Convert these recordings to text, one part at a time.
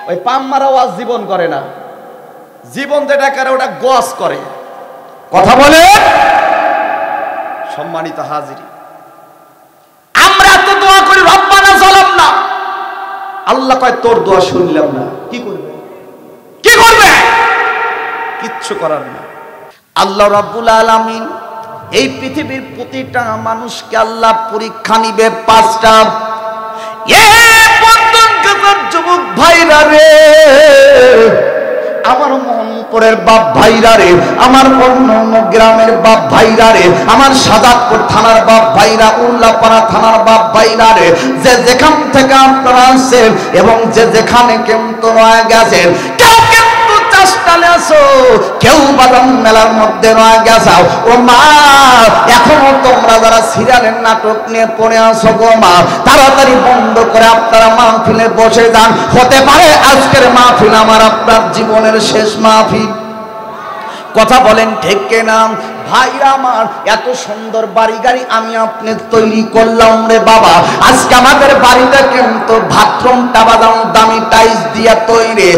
ওই পাম্মারা ওয়াজ জীবন করে না, জীবন যেটা করে ওটা গস করে। কথা বলে। সম্মানিত হাজিরি, আমরা তো দোয়া করি রব্বানা যালামনা, আল্লাহ কয় তোর দোয়া শুনলাম না। কি করবে? কি করবে? কিচ্ছু করার না। আল্লাহ রাব্বুল আলামিন এই পৃথিবীর প্রতিটা মানুষকে আল্লাহ পরীক্ষা নিবে 5টা। যুবক ভাইরা রে, আমার মোহনপুরের বাপ ভাইরা রে, আমার অন্য গ্রামের বাপ ভাইরা রে, আমার সাদাতপুর থানার বাপ ভাইরা, উল্লাপাড়া থানার বাপ ভাইরা রে, যে যেখান থেকে আপনারা আসছেন এবং যে যেখানে কিন্তু রয়ে গেছেন, কেউ কিন্তু চাষটালে আসো, কেউ বাদাম মেলার মধ্যে রয়ে গেছাও। ও মা, এখনো তোমরা যারা সিরিয়ালের নাটক নিয়ে পড়ে আসো গো মা, তাড়াতাড়ি বন্ধ করে আপনারা মাহফিলে বসে যান। হতে পারে আজকের মাহফিল আমার আপনার জীবনের শেষ মাহফিল। কথা বলেন ঠিক কিনা? ভাইরা আমার, এত সুন্দর বাড়ি গাড়ি আমি আপনি তৈরি করলাম রে বাবা, আজকে আমাদের বাড়িটা কিন্তু বাথরুমটা বাদাম দামি টাইলস দিয়ে তৈরি,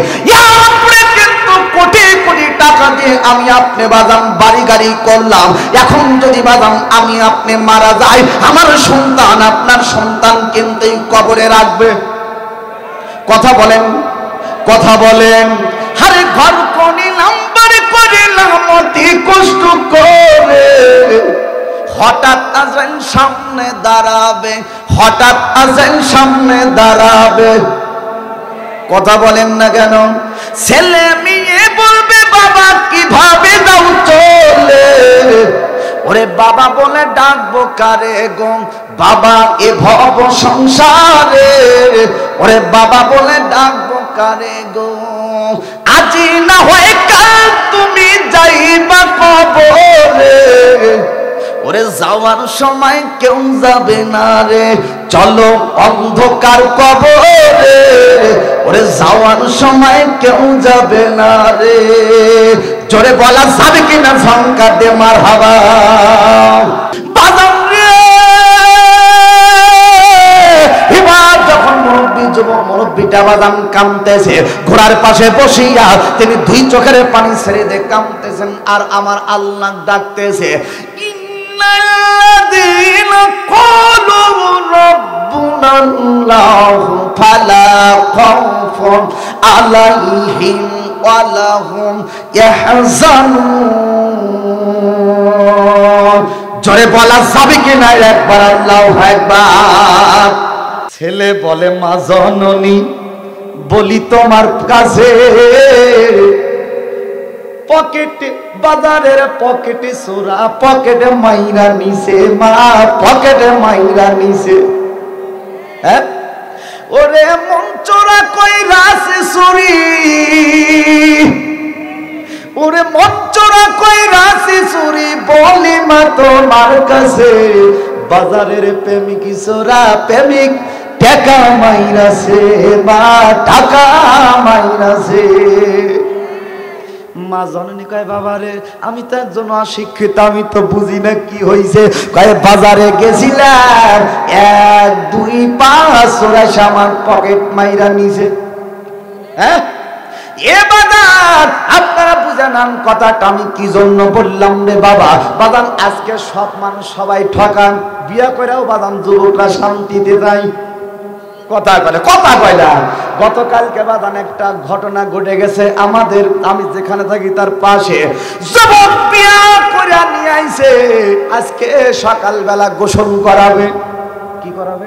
কোটি কোটি টাকা দিয়ে আমি আপনি বাদাম বাড়ি গাড়ি করলাম। এখন যদি বাদাম আমি আপনি মারা যাই, আমার সন্তান আপনার সন্তান কিন্তু এই কবরে রাখবে। কথা বলেন, কথা বলেন। আরে ঘর করিলাম বাড়ি করিলাম অতি কষ্ট করে, হঠাৎ আজান সামনে দাঁড়াবে, হঠাৎ আজান সামনে দাঁড়াবে। কথা বলেন না কেন? ছেলে মেয়ে বলবে বাবা কিভাবে দাও চলে, ওরে বাবা বলে ডাকবো কারে গো, বাবা এ ভব সংসারে, ওরে বাবা বলে ডাকবো কারে গো, আজি না হয় কাল তুমি যাইবা কবরে, ওরে যাওয়ার সময় কেউ যাবে না রে, চলো অন্ধকার কবরে, ওরে যাওয়ার সময় কেউ যাবে না রে। জোরে বলা যাবে কিনা? ঝঙ্কার দে মারহাবা। বাজান রে, এবার যখন মুরব্বিটা বাদাম কামতেছে, ঘোড়ার পাশে বসিয়া তিনি 2 চোখের পানি ছেড়ে দিয়ে কামতেছেন, আর আমার আল্লাহ ডাকতেছে, ইন্নাল্লাযীনা ক্বালু রাব্বুনাল্লাহু ফালা খাউফুন আলাইহিম ওয়া লাহুম ইয়াহজানুন। জোরে বলা যাবে কিনা একবার আল্লাহু আকবার। ছেলে বলে মা জননী, বলি তোমার কাছে, পকেটে বাজারের পকেটে সোরা, পকেটে মাইরা নিছে মা, পকেটে মাইরা নিছে। হ্যাঁ, ওরে মন চোরা কইরা আছে চুরি, ওরে মন চোরা কইরা আছে চুরি, বলি মা তোমার কাছে, বাজারের প্রেমিক সোরা প্রেমিক টাকা মাইরাছে মা, টাকা মাইরাছে। মা জননী কয় বাবা রে, আমি তো একজন অশিক্ষিত, আমি তো বুঝি না কি হয়েছে। কয় বাজারে গেছিলাম, 1 2 5 চোরাই আমার পকেট মাইরা নিছে। হ্যাঁ, এ বাজার আপনারা বুঝে নেন কথাটা আমি কি জন্য বললাম রে বাবা। বাদান আজকে সব মানুষ সবাই ঠকান, বিয়া করেও বাদান যুবকরা শান্তিতে যায়। কথা বলে, কথা কয় না। গতকালকে বাদান একটা ঘটনা ঘটে গেছে আমাদের, আমি যেখানে থাকি তার পাশে, যুবক বিয়া করে নিয়ে আইছে, আজকে সকালবেলা গোসল করাবে। কি করাবে?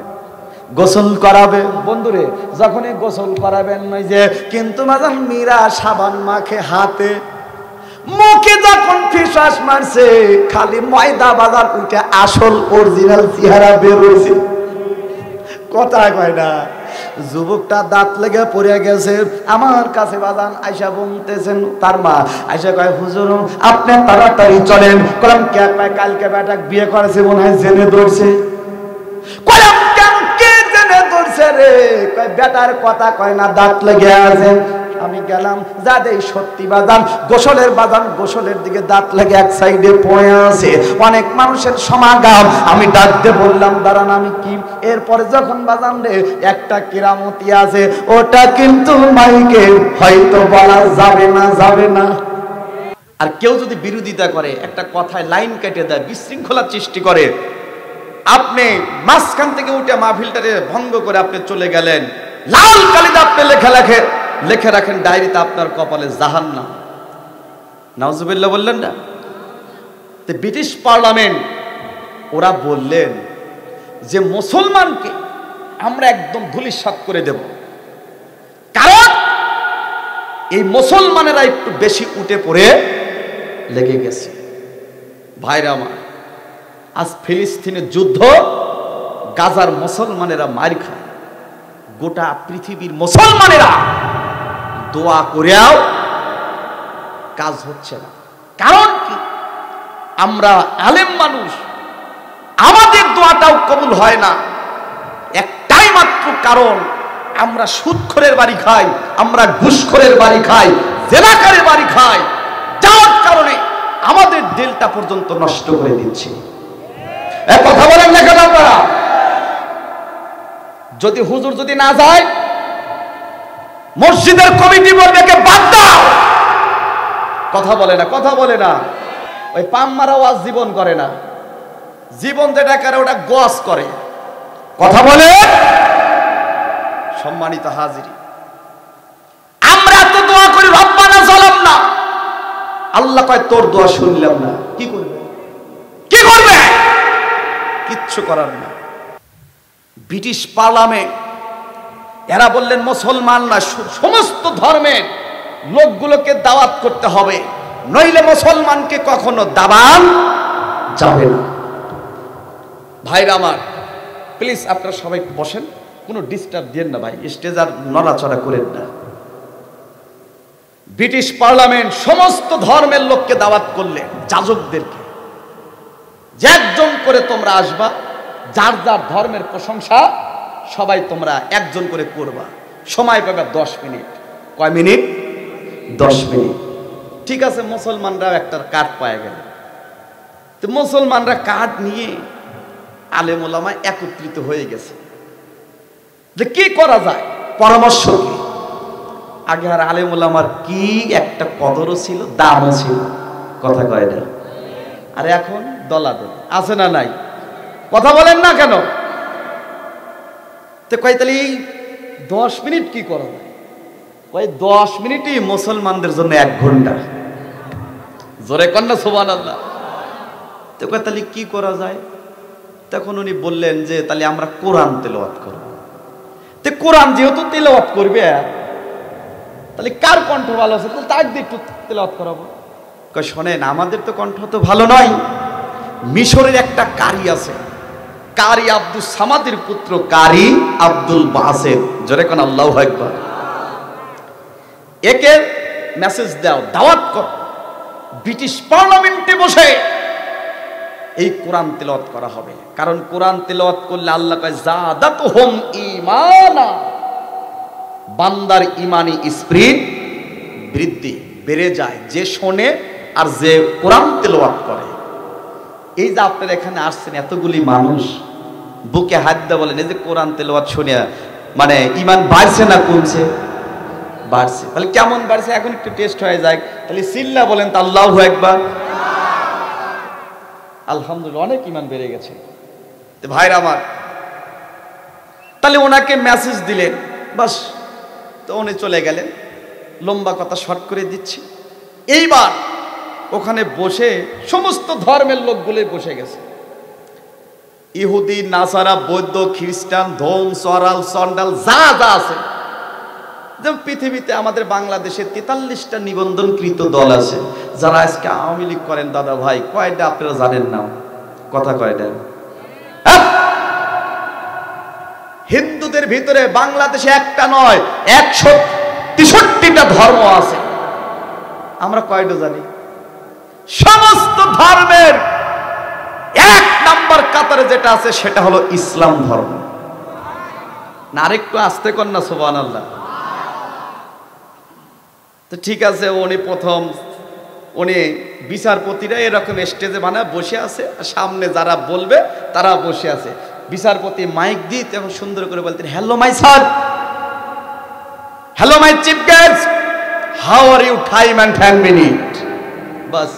গোসল করাবে। বন্ধুরে, যখনই গোসল করাবেন নয় যে, কিন্তু বাদান মীরা সাবান মাখে হাতে, মুখে যখন ফিসওয়াশ মারছে, খালি ময়দা বাজার উঠে আসল অরিজিনাল চেহারা বের হয়েছে। কথা কয় না। যুবকটা দাঁত লেগে পড়ে গেছে, আমার কাছে বাজান আয়সা বলতেছেন, তার মা আয়সা কয় হুজুর আপনি তাড়াতাড়ি চলেন। কলাম কে? কয় কালকে বেটা বিয়ে করেছে মনে হয় জেনে ধরছে। কলাম কেন, কে জেনে ধরছে রে? কয় বেটার কথা কয় না, দাঁত লেগে আছে। আমি গেলাম, যা দেই সত্যি বাদান গোসলের দিকে দাঁত লাগে এক সাইডে পড়ে আছে, অনেক মানুষের সমাগম। আমি ডাকতে বললাম দাঁড়ান, আমি কি? এরপরে যখন বাজান রে একটা কেরামতি আছে, ওটা কিন্তু মাইকে হয়তো বলা যাবে না। আর কেউ যদি বিরোধিতা করে, একটা কথায় লাইন কেটে দেয়, বিশৃঙ্খলার সৃষ্টি করে, আপনি মাঝখান থেকে উঠে মাহফিলটারে ভঙ্গ করে আপনি চলে গেলেন, লাল কালিতে আপনি লেখে রাখেন ডায়েরিতে আপনার কপালে জাহান্নাম। নাউজুবিল্লাহ বললেন না? তো ব্রিটিশ পার্লামেন্ট ওরা বললেন যে মুসলমানকে আমরা একদম ধূলিসাৎ করে দেব, কারণ এই মুসলমানেরা একটু বেশি উঠে পড়ে লেগে গেছে। ভাইরা আমার, আজ ফিলিস্তিনের যুদ্ধ, গাজার মুসলমানেরা মার খায়, গোটা পৃথিবীর মুসলমানেরা দোয়া করেও কাজ হচ্ছে না। কারণ কি? আমরা আলেম মানুষ, আমাদের দোয়াটাও কবুল হয় না। একটাই মাত্র কারণ, আমরা সুদখোরের বাড়ি খাই, আমরা ঘুষখোরের বাড়ি খাই, জেনাকারের বাড়ি খাই, যার কারণে আমাদের দিলটা পর্যন্ত নষ্ট করে দিচ্ছে। এক কথা বলেন না কেন আপনারা? যদি হুজুর যদি না যায়, মসজিদের কমিটি বলবে কে বাদ দাও। কথা বলে না। ওই পাম মারা ওয়াজ জীবন করে না, জীবন যেটা করে ওটা গোয়াস করে। কথা বলে। সম্মানিত হাজিরি, আমরা তো দোয়া করি রব্বানা যালামনা, আল্লাহ কয় তোর দোয়া শুনলাম না। কি করবে? কিচ্ছু করার না। ব্রিটিশ পার্লামেন্ট এরা বললেন মুসলমানরা সমস্ত ধর্মের লোকগুলোকে দাওয়াত করতে হবে, নইলে মুসলমানকে কখনো দাবান যাবে না। ভাইরা আমার, প্লিজ আপনারা সবাই বসেন, কোনো ডিস্টার্ব দেন না ভাই, স্টেজ আর নড়াচড়া করেন না। ব্রিটিশ পার্লামেন্ট সমস্ত ধর্মের লোককে দাওয়াত করলেন, যাজকদেরকে, যে একজন করে তোমরা আসবা, যার যার ধর্মের প্রশংসা সবাই তোমরা একজন করে করবা, সময় পাবে 10 মিনিট। কয় মিনিট? 10 মিনিট। ঠিক আছে, মুসলমানরা একটা কার্ড পায় গেল। তো মুসলমানরা কার্ড নিয়ে আলেম ওলামা একত্রিত হয়ে গেছে যে কি করা যায়, পরামর্শ কি। আগে আর আলেম ওলামার কি একটা কদরও ছিল, দামও ছিল, কথা কয় না। আর এখন দলাদল আছে না নাই? কথা বলেন না কেন? তো কয় তাহলে এই 10 মিনিট কি করা যায়? কয় 10 মিনিটই মুসলমানদের জন্য 1 ঘন্টা। জোরে কন্যা সুবহানাল্লাহ। তো কয় তাহলে কি করা যায়? তখন উনি বললেন যে তাহলে আমরা কোরআন তেলাওয়াত করব। তো কোরআন যেহেতু তেলাওয়াত করবে, তাহলে কার কণ্ঠ ভালো আছে, তাহলে তার দিয়ে একটু তেলাওয়াত করাবো। কয় শোনেন, আমাদের তো কণ্ঠ তো ভালো নয়, মিশরের একটা কারি আছে, কারি আব্দুল সামাদের পুত্র কারি আব্দুল বাসের, জোরে কোন আল্লাহু আকবার, একে মেসেজ দাও, দাওয়াত কর, ব্রিটিশ পার্লামেন্টে বসে এই কোরআন তেলাওয়াত করা হবে। কারণ কোরআন তেলাওয়াত করলে আল্লাহ কয় জাদাতুহুম ঈমানা, বান্দার ঈমানি স্পিরিট বৃদ্ধি বেড়ে যায় যে শোনে আর যে কোরআন তেলাওয়াত করে। এই যে আপনারা এখানে আসছেন এতগুলি মানুষ, বুকে হাত দিয়ে বলেন, এই যে কোরআন তেলাওয়াত শুনে মানে ঈমান বাড়ছে না কমছে? বাড়ছে। তাহলে কেমন বাড়ছে এখন একটু টেস্ট হয়ে যায়। তাহলে সিল্লা বলেন তো আল্লাহু আকবার। আলহামদুলিল্লাহ, অনেক ঈমান বেড়ে গেছে। তো ভাইরা আমার, তাহলে ওনাকে মেসেজ দিলেন, বাস, তো উনি চলে গেলেন। লম্বা কথা শর্ট করে দিচ্ছি। এইবার ওখানে বসে সমস্ত ধর্মের লোকগুলোই বসে গেছে, ইহুদি, নাসারা, বৌদ্ধ, খ্রিস্টান, ধোম, সরাল, চন্ডাল, যা যা আছে। যেমন পৃথিবীতে আমাদের বাংলাদেশে 43টা নিবন্ধনকৃত দল আছে, যারা আজকে আওয়ামী লীগ করেন। দাদা ভাই, কয়টা আপনারা জানেন না? কথা কয়টা? হিন্দুদের ভিতরে বাংলাদেশে একটা নয় 163টা ধর্ম আছে। আমরা কয়টা জানি? সমস্ত ধর্মের 1 নাম্বার কাতারে যেটা আছে সেটা হলো ইসলাম ধর্ম। না আরেকটু আস্তে কর না, সুবহানাল্লাহ। তো ঠিক আছে, উনি প্রথম উনি বিচারপতিরা এরকম স্টেজে বানায় বসে আছে, সামনে যারা বলবে তারা বসে আছে। বিচারপতি মাইক দিয়ে তখন সুন্দর করে বলতেন, hello my sir, hello my chief guest, how are you, time and 10 minute. বাস,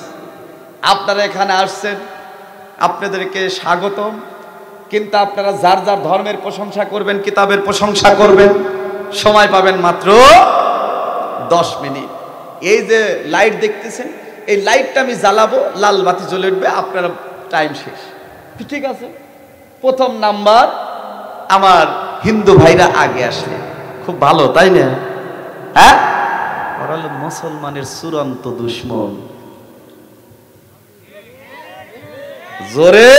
আপনারা এখানে আসছেন, আপনাদেরকে স্বাগতম। কিন্তু আপনারা যার যার ধর্মের প্রশংসা করবেন, কিতাবের প্রশংসা করবেন, সময় পাবেন মাত্র 10 মিনিট। এই যে লাইট দেখতেছেন, এই লাইটটা আমি জ্বালাবো, লাল বাতি জ্বলে উঠবে, আপনারা টাইম শেষ। ঠিক আছে, প্রথম নাম্বার আমার হিন্দু ভাইরা আগে আসলে খুব ভালো, তাই না? হ্যাঁ, ওরা হলো মুসলমানের চূড়ান্ত দুশমন। জোরে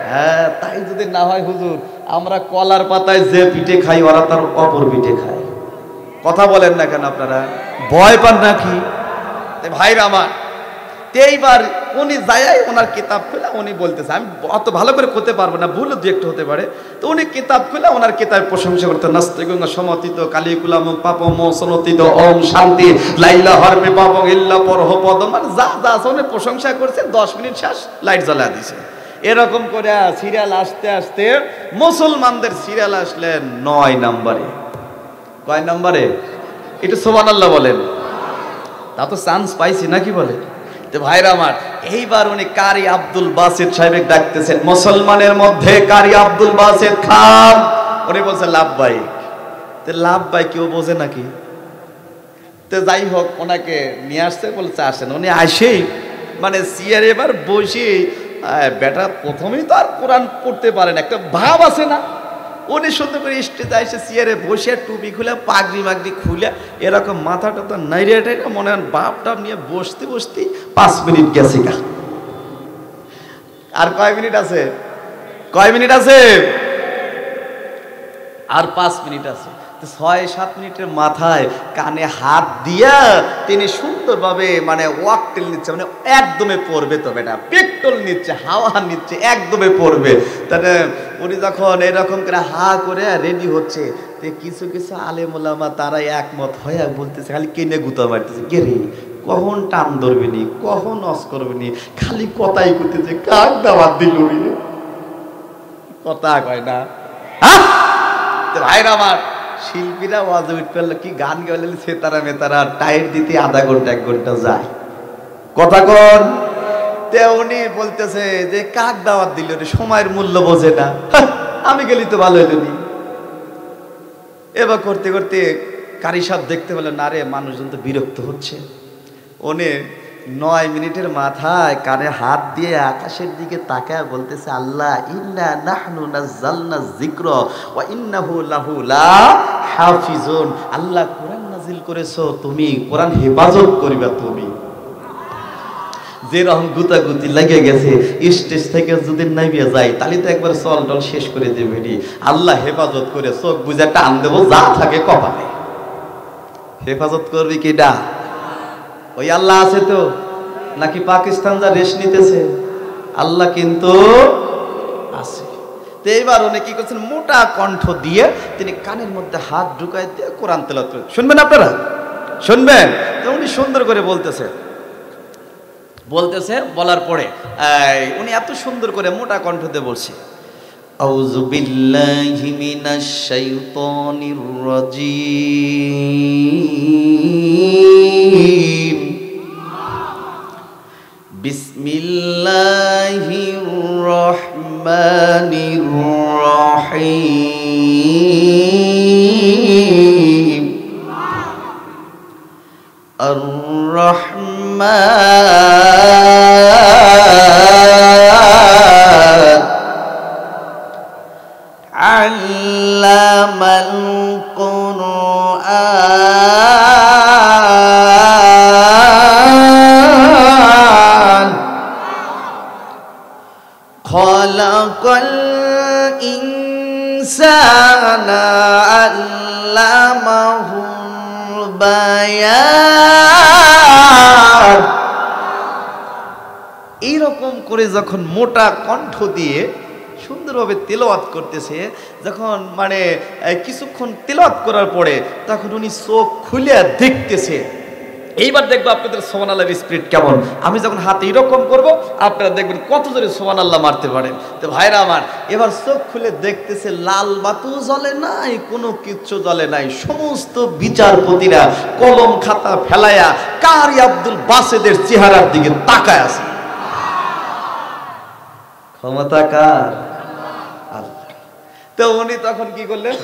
হ্যাঁ, তাই যদি না হয় হুজুর, আমরা কলার পাতায় যে পিঠে খাই, ওরা তার অপর পিঠে খায়। কথা বলেন না কেন আপনারা? ভয় পান নাকি ভাইরা আমার? এইবার উনি যাই ওনার কিতাব খুলে উনি বলতেছে, আমি অত ভালো করে করতে পারবো না, ভুল দু একটু হতে পারে। তো উনি কিতাব খুলে ওনার কিতাব প্রশংসা করতে, নাস্তে গঙ্গা সমতিত কালিকুলাম পাপম সনতিত ওম শান্তি লাইলা হরমে পাপম ইল্লা পরহ পদ, মানে যা যা আছে উনি প্রশংসা করছে। 10 মিনিট শেষ, লাইট জ্বালা দিছে। এরকম করে সিরিয়াল আসতে আসতে মুসলমানদের সিরিয়াল আসলেন 9 নম্বরে। কয় নম্বরে? একটু সুবহানাল্লাহ বলেন। তা তো চান্স পাইছি নাকি বলে? তো ভাইরা আমার, এইবার উনি কারি আব্দুল বাসিত সাহেব ডাকতেছেন, মুসলমানের মধ্যে কারি আব্দুল বাসিত খান। উনি বলছে লাভবাই। তো লাভবাই কেউ বোঝে নাকি? তো যাই হোক, ওনাকে নিয়ে আসতে বলছে, আসেন। উনি আসেই মানে চেয়ারে এবার বসে, বেটা প্রথমেই তো আর কোরআন পড়তে পারেন, একটা ভাব আছে না? উনি সুন্দর করে স্টেজে এসে চেয়ারে বসে টুপি খুলে পাগড়ি মাগড়ি খুলে এরকম মাথাটা তো নাইরে মনে হয় বাপটা নিয়ে বসতে বসতে 5 মিনিট গেছে গা। আর কয় মিনিট আছে? কয় মিনিট আছে? আর 5 মিনিট আছে। 6-7 মিনিটের মাথায় কানে হাত দিয়া তিনি সুন্দরভাবে মানে ওয়াকটেল নিচ্ছে, মানে একদমে পড়বে তো বেটা, পেট্রোল নিচ্ছে, হাওয়া নিচ্ছে, একদমে পড়বে। তাহলে উনি যখন এরকম করে হা করে রেডি হচ্ছে, কিছু কিছু আলেম ওলামা তারা একমত হয়ে বলতেছে, খালি কেনে গুতা মারতেছে, কে রে কখন টান ধরবে নি, কখন অস করবে নি, খালি কথাই করতেছে, কাক দাওয়াত দিল রে, কথা কয় না। হ্যাঁ ভাইরা আমার, শিল্পীরা ওয়াজ উঠল কি গান গাইলে সেতারা মেতারা টাইট দিতে আধা ঘন্টা 1 ঘন্টা যায়। কথা কন। তে উনি বলতেছে যে কাক দাওয়াত দিল রে, সময়ের মূল্য বোঝে না, আমি গেলি তো ভালো হইল নি। এবার করতে করতে কারি সাহেব দেখতে পেলেন, না রে মানুষজন তো বিরক্ত হচ্ছে। উনি 9 মিনিটের মাথায় কানে হাত দিয়ে আকাশের দিকে তাকায় বলতেছে, আল্লাহ ইন্না নাহনু নাযালনা যিকরা ওয়া ইন্নাহু লাহু লা হাফিজুন। আল্লাহ কোরআন নাজিল করেছো তুমি, কোরআন হেফাজত করিবা তুমি। যে রকম গুতাগুতি লেগে গেছে, স্টেজ থেকে যদি নামিয়ে যায় তাহলে তো একবার চল টল শেষ করে দেবে। আল্লাহ হেফাজত করে চোখ বুঝে টান দেবো, যা থাকে কপালে। হেফাজত করবি কিডা? ওই আল্লাহ আছে তো, নাকি পাকিস্তান যা রেশ নিতেছে? আল্লাহ কিন্তু আছে। তো এইবার উনি কি করছেন, মোটা কণ্ঠ দিয়ে তিনি কানের মধ্যে হাত ঢুকাই দিয়ে কোরআন তেলাওয়াত করেন। শুনবেন আপনারা? শুনবেন? তো উনি সুন্দর করে বলতেছে, বলার পরে উনি এত সুন্দর করে মোটা কণ্ঠ দিয়ে বলছে, আউযু বিল্লাহি মিনাশ শাইতানির রাজীম, বিসমিল্লাহির রহমানির রহিম, আর রহমান আল্লামাল কুরআন খালাকাল ইনসানা আল্লামাহুল বায়ান। এইরকম করে যখন মোটা কণ্ঠ দিয়ে সুন্দরভাবে তেলাওয়াত করতেছে। যখন মানে কিছুক্ষণ তেলাওয়াত করার পরে তখন উনি চোখ খুলে দেখতেছে। এইবার দেখবো আপনাদের সুবহানাল্লাহর স্পিরিট কেমন। আমি যখন হাতে এরকম করব আপনারা দেখবেন কত জোরে সুবহানাল্লাহ মারতে পারেন। তো ভাইরা আমার, এবার চোখ খুলে দেখতেছে লাল বাতিও জ্বলে নাই, কোনো কিচ্ছু জ্বলে নাই। সমস্ত বিচারপতিরা কলম খাতা ফেলায়া কারি আব্দুল বাসেদের চেহারার দিকে তাকায় আছে। ক্ষমতা কার? আল্লাহ। তো উনি তখন কি করলেন,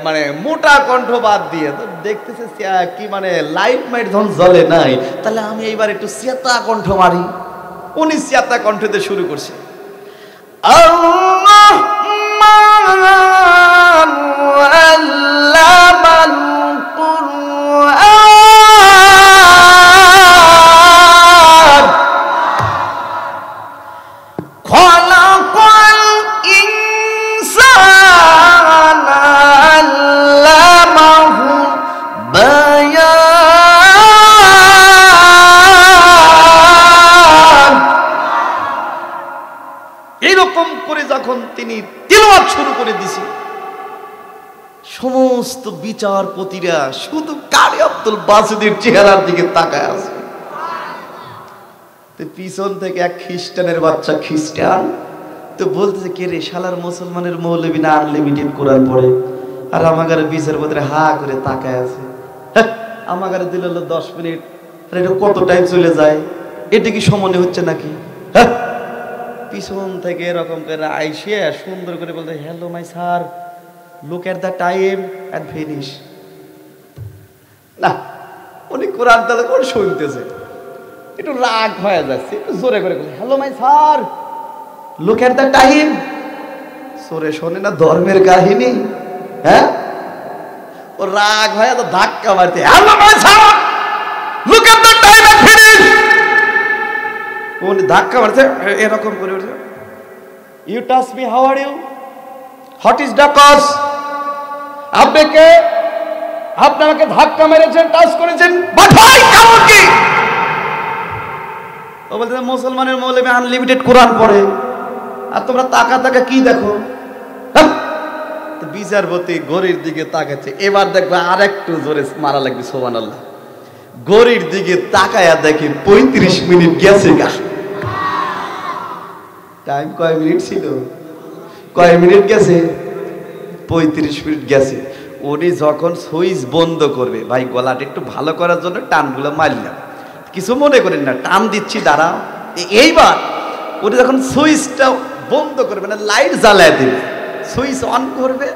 মানে মোটা কণ্ঠ বাদ দিয়ে তো দেখতেছে কি মানে লাইট মাইট যখন জ্বলে নাই, তাহলে আমি এইবার একটু চেতা কণ্ঠ মারি। উনি চেতা কণ্ঠতে শুরু করছে, তিনি তিলাওয়াত শুরু করে দিছে। সমস্ত বিচারপতিরা শুধু কারি আব্দুল বাসেদের চেহারার দিকে তাকায় আছে। তো পিছন থেকে এক খ্রিস্টানের বাচ্চা, খ্রিস্টান, তো বলতেছে, কে রে শালার মুসলমানের মৌলবি না আনলিমিটেড কোরআন পড়ে, আর আমাগারে বিচারপতিরা হা করে তাকায় আছে। আমাগারে দিল 10 মিনিট, আর এটা কত টাইম চলে যায়, এটা কি সমনে হচ্ছে নাকি? পিছন থেকে এরকম করে আইসে সুন্দর করে বলতে, hello my sir, look at the time and finish. না, উনি কোরআন তাহলে কোন শুনতেছে, একটু রাগ হয়ে যাচ্ছে, একটু জোরে করে বলে, hello my sir, look at the time. সরে শোনে না ধর্মের কাহিনী? হ্যাঁ, ও রাগ হয়ে তো ধাক্কা মারতে, hello my sir, look at the time and finish. উনি ধাক্কা মারছে এরকম করে উঠে, you touch me, how are you, what is the cause? আপনি কে? আপনি আমাকে ধাক্কা মেরেছেন, টাচ করেছেন, বাট হোয়াই, কারণ কি? ও বলতে, মুসলমানের মৌলবি আনলিমিটেড কোরআন পড়ে, আর তোমরা তাকা তাকা কি দেখো? বিচারপতি গরির দিকে তাকাচ্ছে। এবার দেখবে আর একটু জোরে মারা লাগবে, সুবহানাল্লাহ। গরির দিকে তাকায়া দেখে 35 মিনিট গেছে গা। টাইম কয় মিনিট ছিল? কয় মিনিট গেছে? 35 মিনিট গেছে। উনি যখন সুইচ বন্ধ করবে, ভাই গলাটা একটু ভালো করার জন্য টানগুলো মারলাম, কিছু মনে করেন না, টান দিচ্ছি দাঁড়া। এইবার উনি যখন সুইচটা বন্ধ করবে না, লাইট জ্বালায় দেবে, সুইচ অন করবে,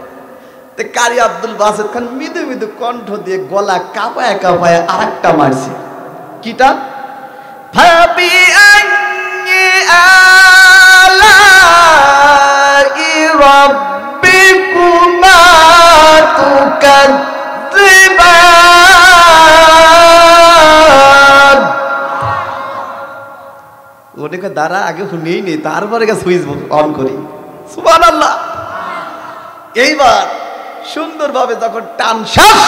তো কারি আব্দুল বাসেদ খান মৃদু মৃদু কণ্ঠ দিয়ে গলা কাঁপায় কাঁপায় আর একটা মারছে। কিটা? ভাবি রাব্বিকুমা তুকাযিবান। ওটাকে দ্বারা আগে শুনেই নেই, তারপরে সুইচ অন করি। সুবহানাল্লাহ। এইবার সুন্দরভাবে যখন টান শেষ,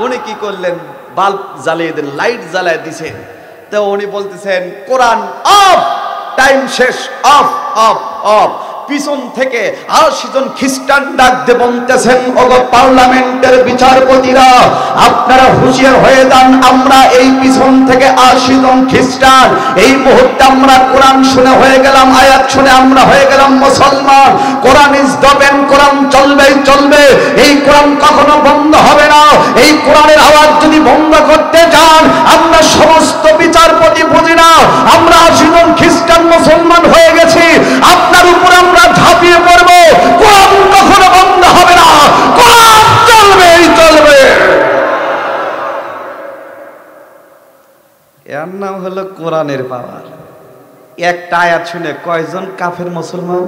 উনি কি করলেন, বাল্ব জ্বালিয়ে দেন, লাইট জ্বালিয়ে দিছেন। তো উনি বলতেছেন, কোরআন অফ, টাইম শেষ, অফ অফ অফ। পিছন থেকে 80 জন খ্রিস্টান ডাক দিয়ে বলতেছেন, ওগো পার্লামেন্টের বিচারপতিরা, আপনারা হুঁশিয়ার হয়ে যান। আমরা এই পিছন থেকে 80 জন খ্রিস্টান, এই মুহূর্তে আমরা কোরআন শুনে হয়ে গেলাম, আয়াত শুনে আমরা হয়ে গেলাম মুসলমান। কোরআন ইজ দবেন, কোরআন চলবেই চলবে, এই কোরআন কখনো বন্ধ হবে না। এই কোরআনের আওয়াজ যদি বন্ধ করতে চান, আমরা সমস্ত বিচারপতি বুঝি না, আমরা 80 জন খ্রিস্টান মুসলমান হয়ে গেছি, আপনার উপর আমরা ঝাঁপিয়ে পড়ব। কোরআন কখনো বন্ধ হবে না, কোরআন চলবেই চলবে। এর নাম হলো কোরআনের পাওয়ার। একটা আয়াত শুনে কয়জন কাফের মুসলমান,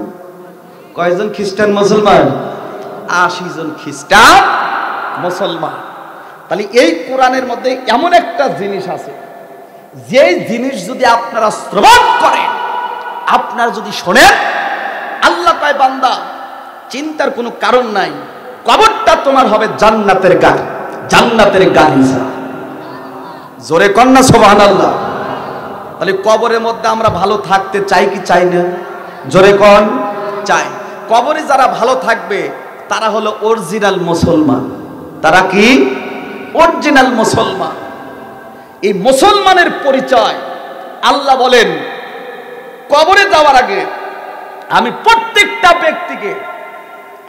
কয়জন খ্রিস্টান মুসলমান? 80 জন খ্রিস্টান মুসলমান। তাহলে এই কোরআনের মধ্যে এমন একটা জিনিস আছে, যে জিনিস যদি আপনারা শ্রবণ করেন, আপনারা যদি শোনেন, আল্লাহ কয়, বান্দা চিন্তার কোনো কারণ নাই, কবরটা তোমার হবে জান্নাতের গাড়ি, জান্নাতের গালিচা। জোরে কন্যা সুবহানাল্লাহ। তাহলে কবরের মধ্যে আমরা ভালো থাকতে চাই কি চাই না? জোরে কোন চায়। কবরে যারা ভালো থাকবে তারা হলো অরিজিনাল মুসলমান। তারা কি? অরিজিনাল মুসলমান। এই মুসলমানের পরিচয় আল্লাহ বলেন কবরে যাওয়ার আগে আমি প্রত্যেকটা ব্যক্তিকে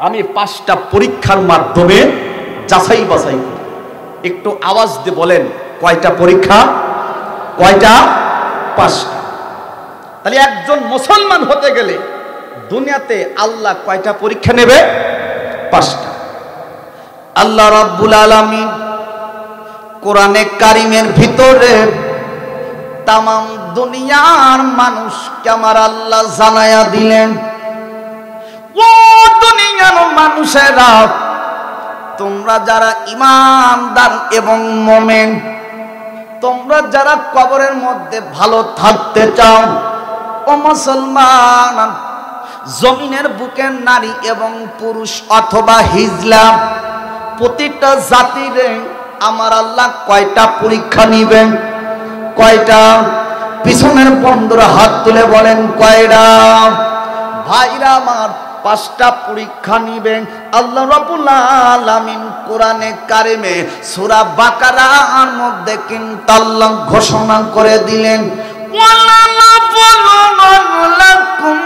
আমি 5টা পরীক্ষার মাধ্যমে যাচাই বাছাই করি। একটু আওয়াজ দিয়ে বলেন কয়টা পরীক্ষা? কয়টা? 5টা। তাহলে একজন মুসলমান হতে গেলে দুনিয়াতে আল্লাহ কয়টা পরীক্ষা নেবে? 5টা। আল্লাহ রাব্বুল আলামিন কোরআনে কারিমের ভিতরে তাম দুনিয়ার মানুষকে আমার আল্লাহ জানায়া দিলেন, ও দুনিয়ার মানুষেরা, তোমরা যারা ঈমানদার এবং মুমিন, তোমরা যারা কবরের মধ্যে ভালো থাকতে চাও, ও মুসলমান, জমিনের বুকে নারী এবং পুরুষ অথবা হিজলা প্রতিটা জাতিরে আমার আল্লাহ কয়টা পরীক্ষা নিবেন? কয়টা? পিছনের বন্ধুরা হাত তুলে বলেন কয়টা? ভাইরা আমার 5টা পরীক্ষা নিবেন। আল্লাহ রাব্বুল আলামিন কোরআনে কারিমে সূরা বাকারার মধ্যে কিন্তু আল্লাহ ঘোষণা করে দিলেন, ওয়ালা নাবলুওয়ান্নাকুম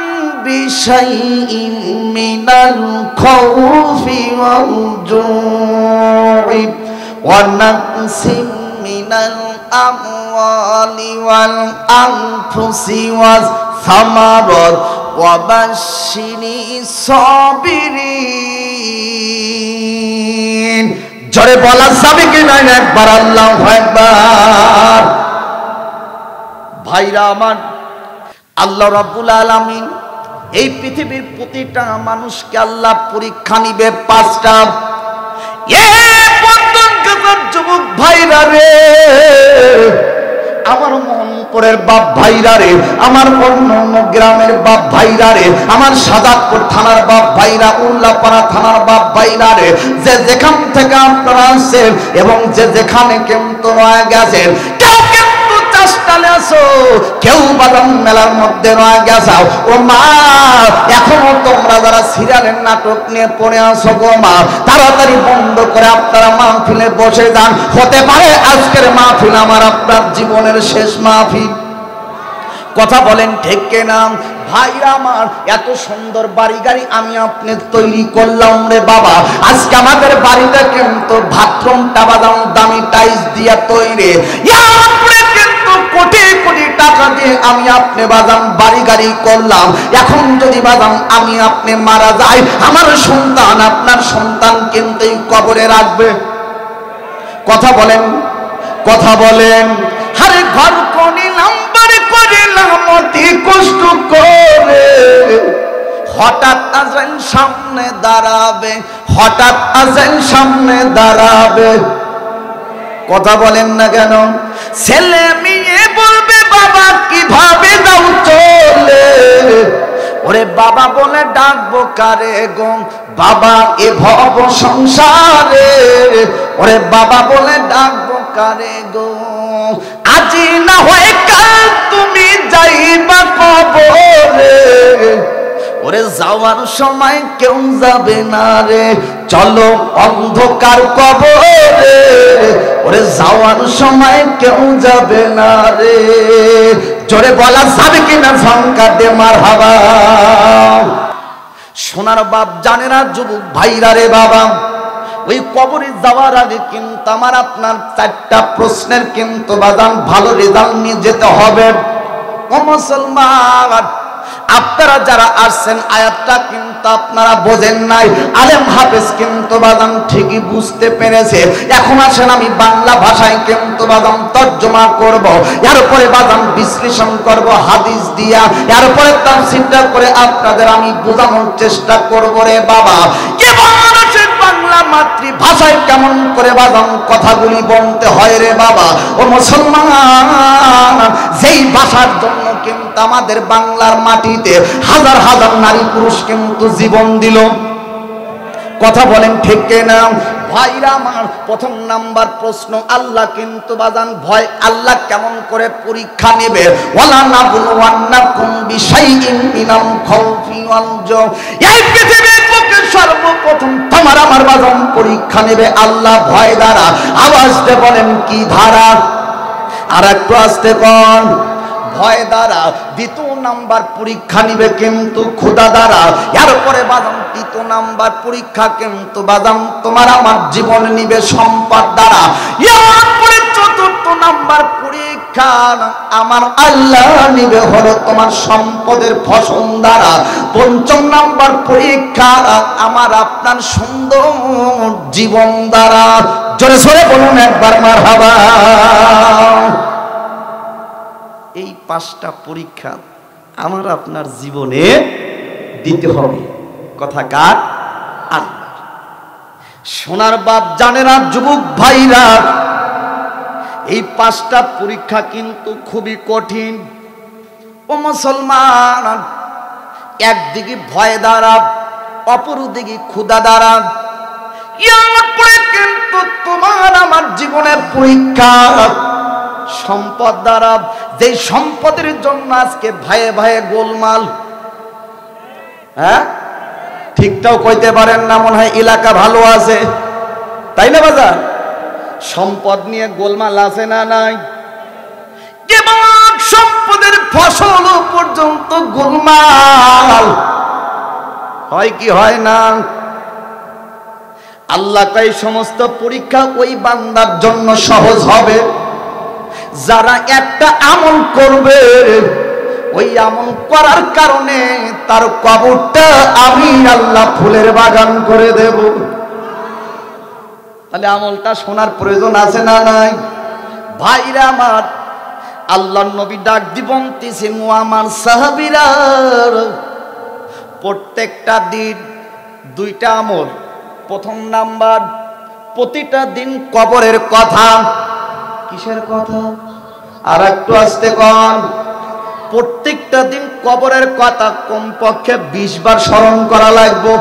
বিশাইইন মিনাল খাউফি ওয়াল জু'i ওয়া নাকসিম মিনাল আমওয়ালি ওয়াল আনফুসি ওয়াস সামারাত ওয়া বাশশিরিস সাবিরিন। জোরে বলা যাবে কি না একবার? আল্লাহু আকবার। ভাইরা আমার, আল্লাহ রাব্বুল আলামিন এই পৃথিবীর প্রতিটা মানুষকে আল্লাহ পরীক্ষা নিবে 5টা। যুবক ভাইরা রে, আমার মোহনপুরের বাপ ভাইরা রে, আমার অন্য অন্য গ্রামের বাপ ভাইরা রে, আমার সাদাতপুর থানার বাপ ভাইরা, উল্লাপাড়া থানার বাপ ভাইরা রে, যে যেখান থেকে আপনারা আসছেন এবং যে যেখানে কিন্তু রয়ে গেছেন, কেউ কিন্তু চাষটালে আসো, কেউ বাদাম মেলার মধ্যে রয়ে গেছাও, ও মা এখনো তোমরা যারা সিরিয়ালের নাটক নিয়ে পড়ে আসো গো মা, তাড়াতাড়ি বন্ধ করে আপনারা মাহফিলে বসে যান। হতে পারে আজকের মাহফিল আমার আপনার জীবনের শেষ মাহফিল। কথা বলেন ঠিক কিনা? ভাইরা আমার, এত সুন্দর বাড়ি গাড়ি আমি আপনি তৈরি করলাম রে বাবা, আজকে আমাদের বাড়িটা কিন্তু বাথরুমটা বাদাম দামি টাইলস দিয়া তৈরি, কিন্তু কোটি কোটি টাকা দিয়ে আমি আপনি বাদাম বাড়ি গাড়ি করলাম। এখন যদি বাদাম আমি আপনি মারা যাই, আমার সন্তান আপনার সন্তান কিন্তু এই কবরে রাখবে। কথা বলেন, কথা বলেন। আরে ঘর করিলাম বাড়ি করিলাম অতি কষ্ট করে, হঠাৎ আজান সামনে দাঁড়াবে, হঠাৎ আজান সামনে দাঁড়াবে। কথা বলেন না কেন? ছেলে মেয়ে বলবে বাবা কিভাবে দাও চলে, ওরে বাবা বলে ডাকবো কারে গো, বাবা এ ভব সংসারে, ওরে বাবা বলে ডাকবো কারে গো, আজি না হয় কাল তুমি যাইবা কবরে, ওরে যাওয়ার সময় কেউ যাবে না রে, চলো অন্ধকার কবরে, ওরে যাওয়ার সময় কেউ যাবে না রে। জোরে বলা যাবে কিনা? ঝংকার দে মারহাবা। সোনার বাপ জানে না যুবক ভাইরা রে বাবা, ওই কবরে যাওয়ার আগে কিন্তু আমার আপনার 4টা প্রশ্নের কিন্তু বাদাম ভালো রেজাল্ট নিয়ে যেতে হবে। ও মুসলমান, আপনারা যারা আসছেন আয়াতটা কিন্তু আপনারা বোঝেন নাই, আলেম হাফেজ কিন্তু বাদাম ঠিকই বুঝতে পেরেছে। এখন আসেন আমি বাংলা ভাষায় কিন্তু বাদাম তর্জমা করব, এরপরে বাদাম বিশ্লেষণ করব হাদিস দিয়া, এরপরে তাফসীরটা করে আপনাদের আমি বোঝানোর চেষ্টা করব রে বাবা। এবার আসেন বাংলা মাতৃভাষায় কেমন করে বাদাম কথাগুলি বলতে হয় রে বাবা। ও মুসলমান, যেই ভাষার জন্য কিন্তু আমাদের বাংলার মাটিতে হাজার হাজার নারী পুরুষ কিন্তু জীবন দিল। কথা বলেন ঠিক কিনা? ভাইরা আমার, প্রথম নাম্বার প্রশ্ন, আল্লাহ কিন্তু বাজান ভয় আল্লাহ কেমন করে পরীক্ষা নেবে? ওয়ালা নাবলুওয়ান্নাকুম বিশাইইন মিনাল খাউফি ওয়াল জু। এই পৃথিবীর বুকে সর্বপ্রথম তোমার আমার বাজান পরীক্ষা নেবে আল্লাহ ভয় দ্বারা। আওয়াজ দিয়ে বলেন কি ধারা? আর একটু আস্তে কোন? ভয় দ্বারা। দ্বিতীয় নাম্বার পরীক্ষা নিবে কিন্তু ক্ষুধা দ্বারা। এরপরে বাদাম তৃতীয় নাম্বার পরীক্ষা কিন্তু বাদাম তোমার আমার জীবন নিবে সম্পদ দ্বারা। এরপরে চতুর্থ নাম্বার পরীক্ষা আমার আল্লাহ নিবে হলো তোমার সম্পদের ফসল দ্বারা। পঞ্চম নাম্বার পরীক্ষা আমার আপনার সুন্দর জীবন দ্বারা। জোরে সোরে বলুন একবার মারহাবা। এই পাঁচটা পরীক্ষা আমার আপনার জীবনে দিতে হবে। কথা কার? আল্লাহ। সোনার বাপ জানে না যুবক ভাইরা, এই পাঁচটা পরীক্ষা কিন্তু খুবই কঠিন। ও মুসলমান, একদিকে ভয় দ্বারা, অপরদিকে ক্ষুধা দ্বারা, এরপরে কিন্তু তোমার আমার জীবনের পরীক্ষা সম্পদ দ্বারা। যে সম্পদের জন্য আজকে ভাইয়ে ভাইয়ে গোলমাল। হ্যাঁ, ঠিকটাও কইতে পারেন না, মনে হয় এলাকা ভালো আছে, তাই না বাজার? সম্পদ নিয়ে গোলমাল আছে না নাই? কেবল সম্পদের ফসল পর্যন্ত গোলমাল হয় কি হয় না? আল্লাহ কই সমস্ত পরীক্ষা ওই বান্দার জন্য সহজ হবে যারা একটা আমল করবে, ওই আমল করার কারণে তার কবরটা আমি আল্লাহ ফুলের বাগান করে দেব। তাহলে আমলটা শোনার প্রয়োজন আছে না নাই? ভাইরা আমার, আল্লাহর নবী ডাক দিবন্তিছে আমার সাহাবীরা, প্রত্যেকটা দিন দুইটা আমল। প্রথম নাম্বার, প্রতিটা দিন কবরের কথা। কিসের কথা? আর একটু আস্তে কন। প্রত্যেকটা দিন কবরের কথা কমপক্ষে 20 বার স্মরণ করা লাগবে।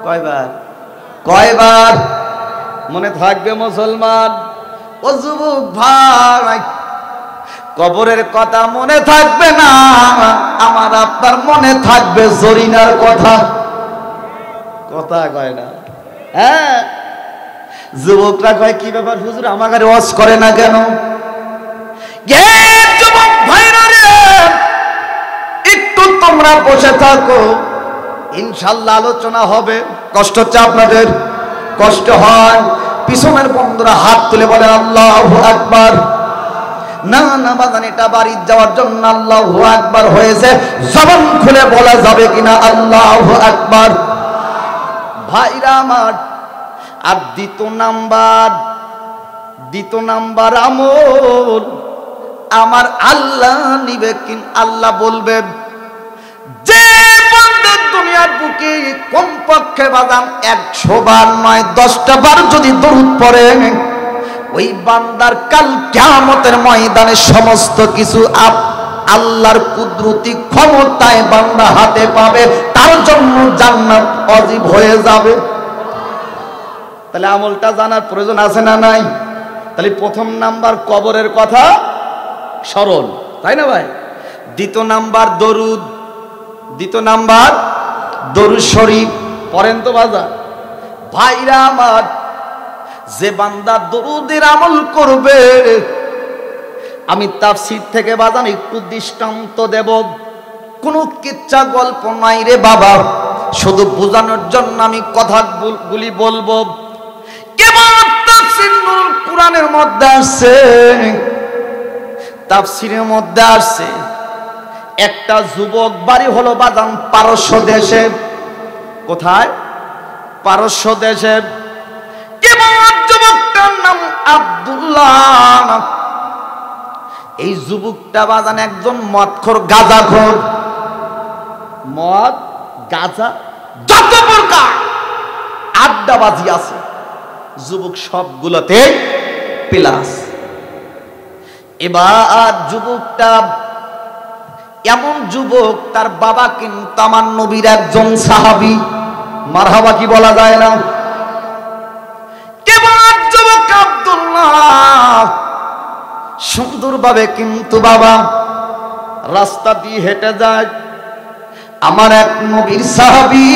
কয়বার? কয়বার? মনে থাকবে মুসলমান? ও যুবক ভাই, কবরের কথা মনে থাকবে না, আমার আপনার মনে থাকবে জরিনার কথা। কথা কয় না? হ্যাঁ, যুবকরা কয় কি ব্যাপার হুজুর আমাকে ওয়াজ করে না কেন? যুবক ভাইরা রে, একটু তোমরা বসে থাকো, ইনশাআল্লাহ আলোচনা হবে। কষ্ট হচ্ছে আপনাদের? কষ্ট হয়? পিছনের বন্ধুরা হাত তুলে বলে আল্লাহু আকবার। না না বাজান, এটা বাড়ি যাওয়ার জন্য আল্লাহু আকবার হয়েছে, জবান খুলে বলা যাবে কিনা আল্লাহু আকবার? ভাইরা আমার, আর দ্বিতীয় নাম্বার আমল আমার আল্লাহ নিবে। কিন আল্লাহ বলবে যে বান্দা দুনিয়ার বুকে কমপক্ষে বাদাম 100 বার নয় 10টা বার যদি দরুদ পড়ে, ওই বান্দার কাল কিয়ামতের ময়দানে সমস্ত কিছু আল্লাহর কুদরতি ক্ষমতায় বান্দা হাতে পাবে, তার জন্য জান্নাত ওয়াজিব হয়ে যাবে। তাহলে আমলটা জানার প্রয়োজন আছে না নাই? তাহলে প্রথম নাম্বার কবরের কথা স্মরণ, তাই না ভাই? দ্বিতীয় নাম্বার দরুদ, দরুদ শরীফ পড়েন তো বাজার। ভাইরা আমার, যে বান্দা দরুদের আমল করবে, আমি তাফসীর থেকে বাজান একটু দৃষ্টান্ত দেব। কোনো কিচ্ছা গল্প নাই রে বাবা, শুধু বোঝানোর জন্য আমি কথাগুলি বলবো। কেবল তাফসীরুল কুরআনের মধ্যে আছে, তাফসীরের মধ্যে আছে একটা যুবক বাড়ি হলো বাজান পারস্য দেশে। কোথায়? পারস্য দেশে। কেবল যুবকটার নাম আব্দুল্লাহ। এই যুবকটা বাজান একজন মদখোর, গাঁজাখোর। মদ, গাঁজা, যত প্রকার আড্ডাবাজি আছে যুবক সবগুলোতে প্লাস। এবার যুবকটা এমন যুবক, তার বাবা কিন্তু আমার নবীর একজন সাহাবী। মারহাবা কি বলা যায় না? কেবল যুবক আব্দুল্লাহ সুন্দরভাবে কিন্তু বাবা রাস্তা দিয়ে হেঁটে যায়। আমার এক নবীর সাহাবী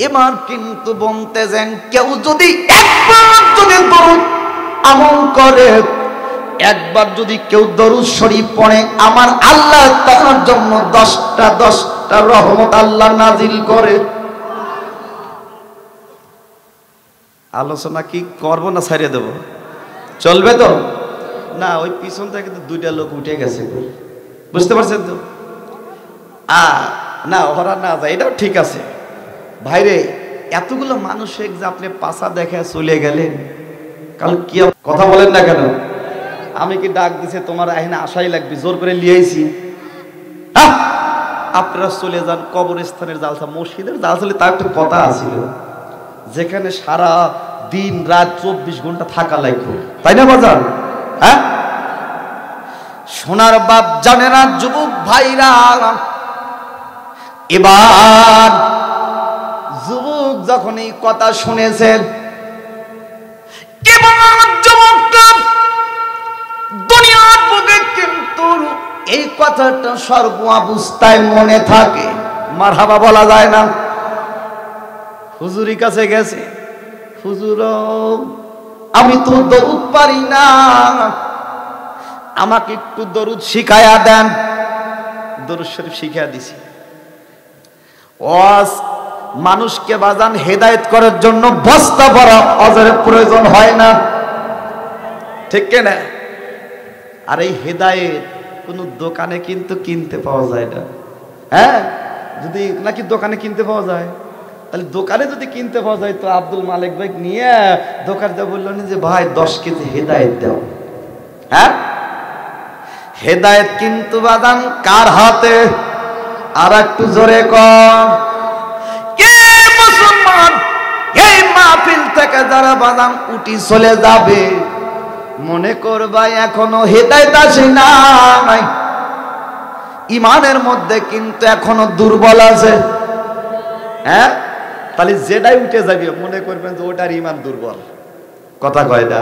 এবার কিন্তু বলতেছেন, কেউ যদি একবার যদি দরুদ আমল করে, একবার যদি কেউ দরুদ শরীফ পড়ে, আমার আল্লাহ তার জন্য 10টা রহমত আল্লাহ নাজিল করে। আলোচনা কি করবো না ছাড়িয়ে দেবো? চলবে তো না? ওই পিছন থেকে তো 2টা লোক উঠে গেছে, বুঝতে পারছেন তো? না ওরা না যায়, এটাও ঠিক আছে ভাইরে। এতগুলো মানুষ যে আপনি পাশা দেখে চলে গেলেন, কাল কি কথা বলেন না কেন? আমি কি ডাক দিছে তোমার এখানে আশাই লাগবে, জোর করে লিয়েছি? আপনারা চলে যান কবরস্থানের জালসা, মসজিদের জালসা, তার একটা কথা আছিল, যেখানে সারা দিন রাত 24 ঘন্টা থাকা লাগবে, তাই না বাজার? হ্যাঁ, সোনার বাপ জানে না যুবক ভাইরা। এবার যুবক যখন এই কথা শুনেছেন, যুবকটা দুনিয়ার বুকে কিন্তু এই কথাটা সর্ব অবস্থায় মনে থাকে। মারহাবা বলা যায় না? হুজুরের কাছে গেছে, হুজুর আমি তো দরুদ পারি না, আমাকে একটু দরুদ শিখায়া দেন। দরুদ শরীফ শিখায়া দিছি। মানুষকে বাজান হেদায়েত করার জন্য বস্তা ভরা অজরের প্রয়োজন হয় না, ঠিক না? আর এই হেদায়েত কোন দোকানে কিন্তু কিনতে পাওয়া যায় না। হ্যাঁ, যদি নাকি দোকানে কিনতে পাওয়া যায়, তাহলে দোকানে যদি কিনতে পাওয়া যায় তো আব্দুল মালিক ভাই নিয়ে দোকানদার বললো যে ভাই 10 কেজি হেদায়েত দাও। হ্যাঁ, হেদায়েত কিন্তু বাজান কার হাতে? আর একটু জোরে কর, কে মুসলমান এই মাহফিল থেকে যারা বাজান উঠি চলে যাবে, মনে করবা এখনো হেদায়েত আসে নাই, ইমানের মধ্যে কিন্তু এখনো দুর্বল আছে। হ্যাঁ, তাহলে যেটাই উঠে যাবে মনে করবেন যে ওটার ইমান দুর্বল। কথা কয় না?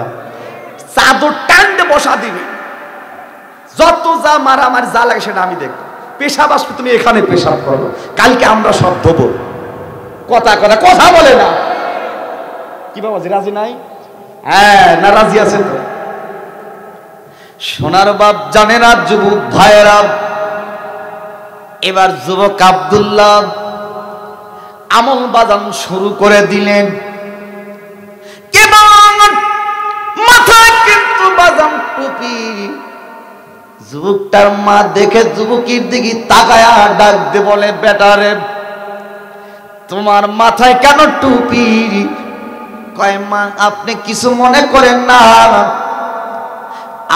চাদর টানতে বসা দিবে, যত যা মারামারি যা লাগে সেটা আমি দেখবো। পেশাব আসবে, তুমি এখানে পেশাব করো, কালকে আমরা সব দেবো। কথা বলে না কি বাবা? রাজি নাই? হ্যাঁ না, রাজি আছে তো? সোনার বাপ জানে না যুবক ভাইয়েরা। এবার যুবক আব্দুল্লাহ আমল বাজান শুরু করে দিলেন। মাথায় কিন্তু বাজান টুপি। যুবকটার মা দেখে যুবকের দিকে তাকায়া ডাক দে বলে, বেটারে তোমার মাথায় কেন টুপি? কয় মা আপনি কিছু মনে করেন না,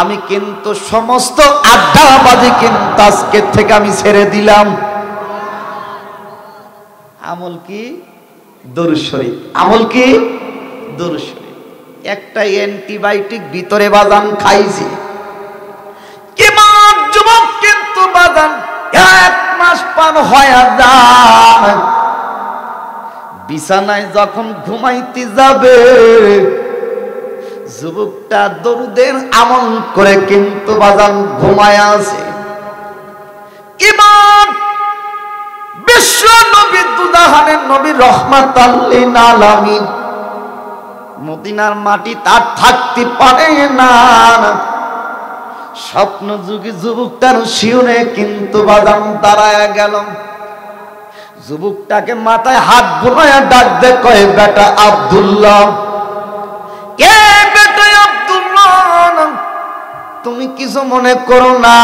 আমি কিন্তু সমস্ত আড্ডাবাজি কিন্তু আজকে থেকে আমি ছেড়ে দিলাম। আমল কি? দরুদ শরীফ। আমল কি? দরুদ শরীফ। একটা অ্যান্টিবায়োটিক ভিতরে বাজান খাইছি। যুবক কিন্তু বাজান 1 মাস পার হয়ে যায়, বিছানায় যখন ঘুমাইতে যাবে যুবকটা দরুদের আমল করে কিন্তু বাজান ঘুমায় আছে। বিশ্ব নবী দুজাহানের নবী রাহমাতাল লিল আলামিন, মদিনার মাটি তার থাকতে পারে না। স্বপ্ন যুগে যুবকটার শিউরে কিন্তু বাদাম দাঁড়ায় গেল। যুবকটাকে মাথায় হাত বুলাইয়া ডাক দে, কয় বেটা আব্দুল্লাহ, কে বেটা আব্দুল্লাহ, তুমি কিছু মনে করো না,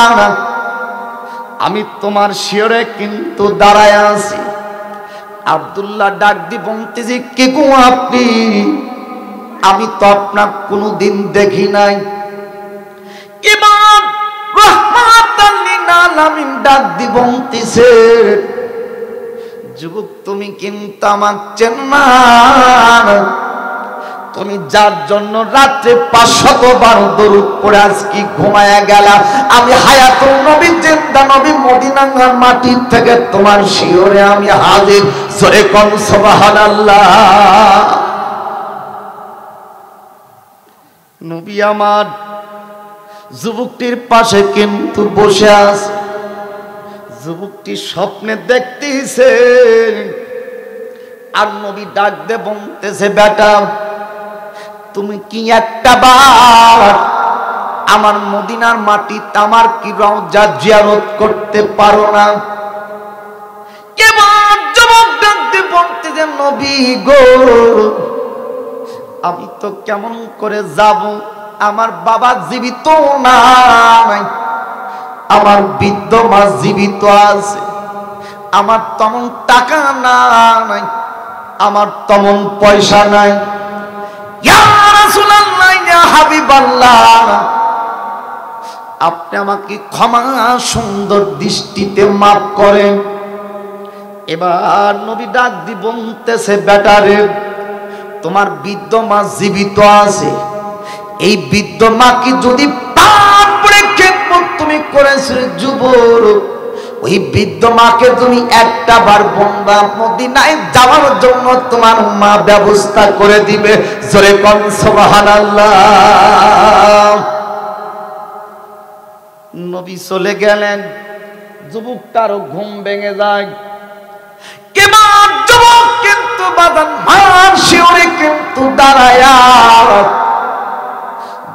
আমি তোমার শিওরে কিন্তু দাঁড়ায় আছি। আব্দুল্লাহ ডাক দি বলতেছি, কে গো আপনি? আমি তো আপনার কোনোদিন দেখি নাই। ইমাম রাহমাতাল লিল আলামিন ডাক দি বলতেছে, যুবক তুমি কিন্তু আমার চেনো না, তুমি যার জন্য রাত্রে 500 বার দরুদ পড়ে আজকে ঘুমায়া গেলা, আমি হায়াতুল নবী জিন্দা নবী মদিনার মাটির থেকে তোমার শিওরে আমি হাজির। জোরে কোন সুবহানাল্লাহ। নবী আমার যুবকটির পাশে কিন্তু বসে আছে। যুবকটি স্বপ্নে দেখতেছে আর নবী ডাক দে বলতেছে, বেটা তুমি কি একটা বার আমার মদিনার মাটি তামার কি রওজা জিয়ারত করতে পারো না? কেমন যুবক ডাক দে বলতেছে, নবী গো আমি তো কেমন করে যাব, আমার বাবা জীবিত নাই, আমার বৃদ্ধ মা জীবিত আছে, আমার তেমন টাকা নাই, আমার তেমন পয়সা নাই। ইয়া রাসূলুল্লাহ, ইয়া হাবিবাল্লাহ, আপনি আমাকে ক্ষমা সুন্দর দৃষ্টিতে মাফ করেন। এবার নবী ডাক দি বলতেছে, বেটারে তোমার বৃদ্ধ মা জীবিত আছে, এই বৃদ্ধ মাকে যদি তারপরে খেদমত তুমি করেছো যুবক, ওই বৃদ্ধ মাকে তুমি একটা বার বন্দা মদিনায় যাওয়ার জন্য তোমার মা ব্যবস্থা করে দিবে। জোরে কোন সুবহানাল্লাহ। নবী চলে গেলেন, যুবকটারও ঘুম ভেঙে যায়। কেমন যুবক কিন্তু বাদান মার শিওরে কিন্তু দাঁড়ায়া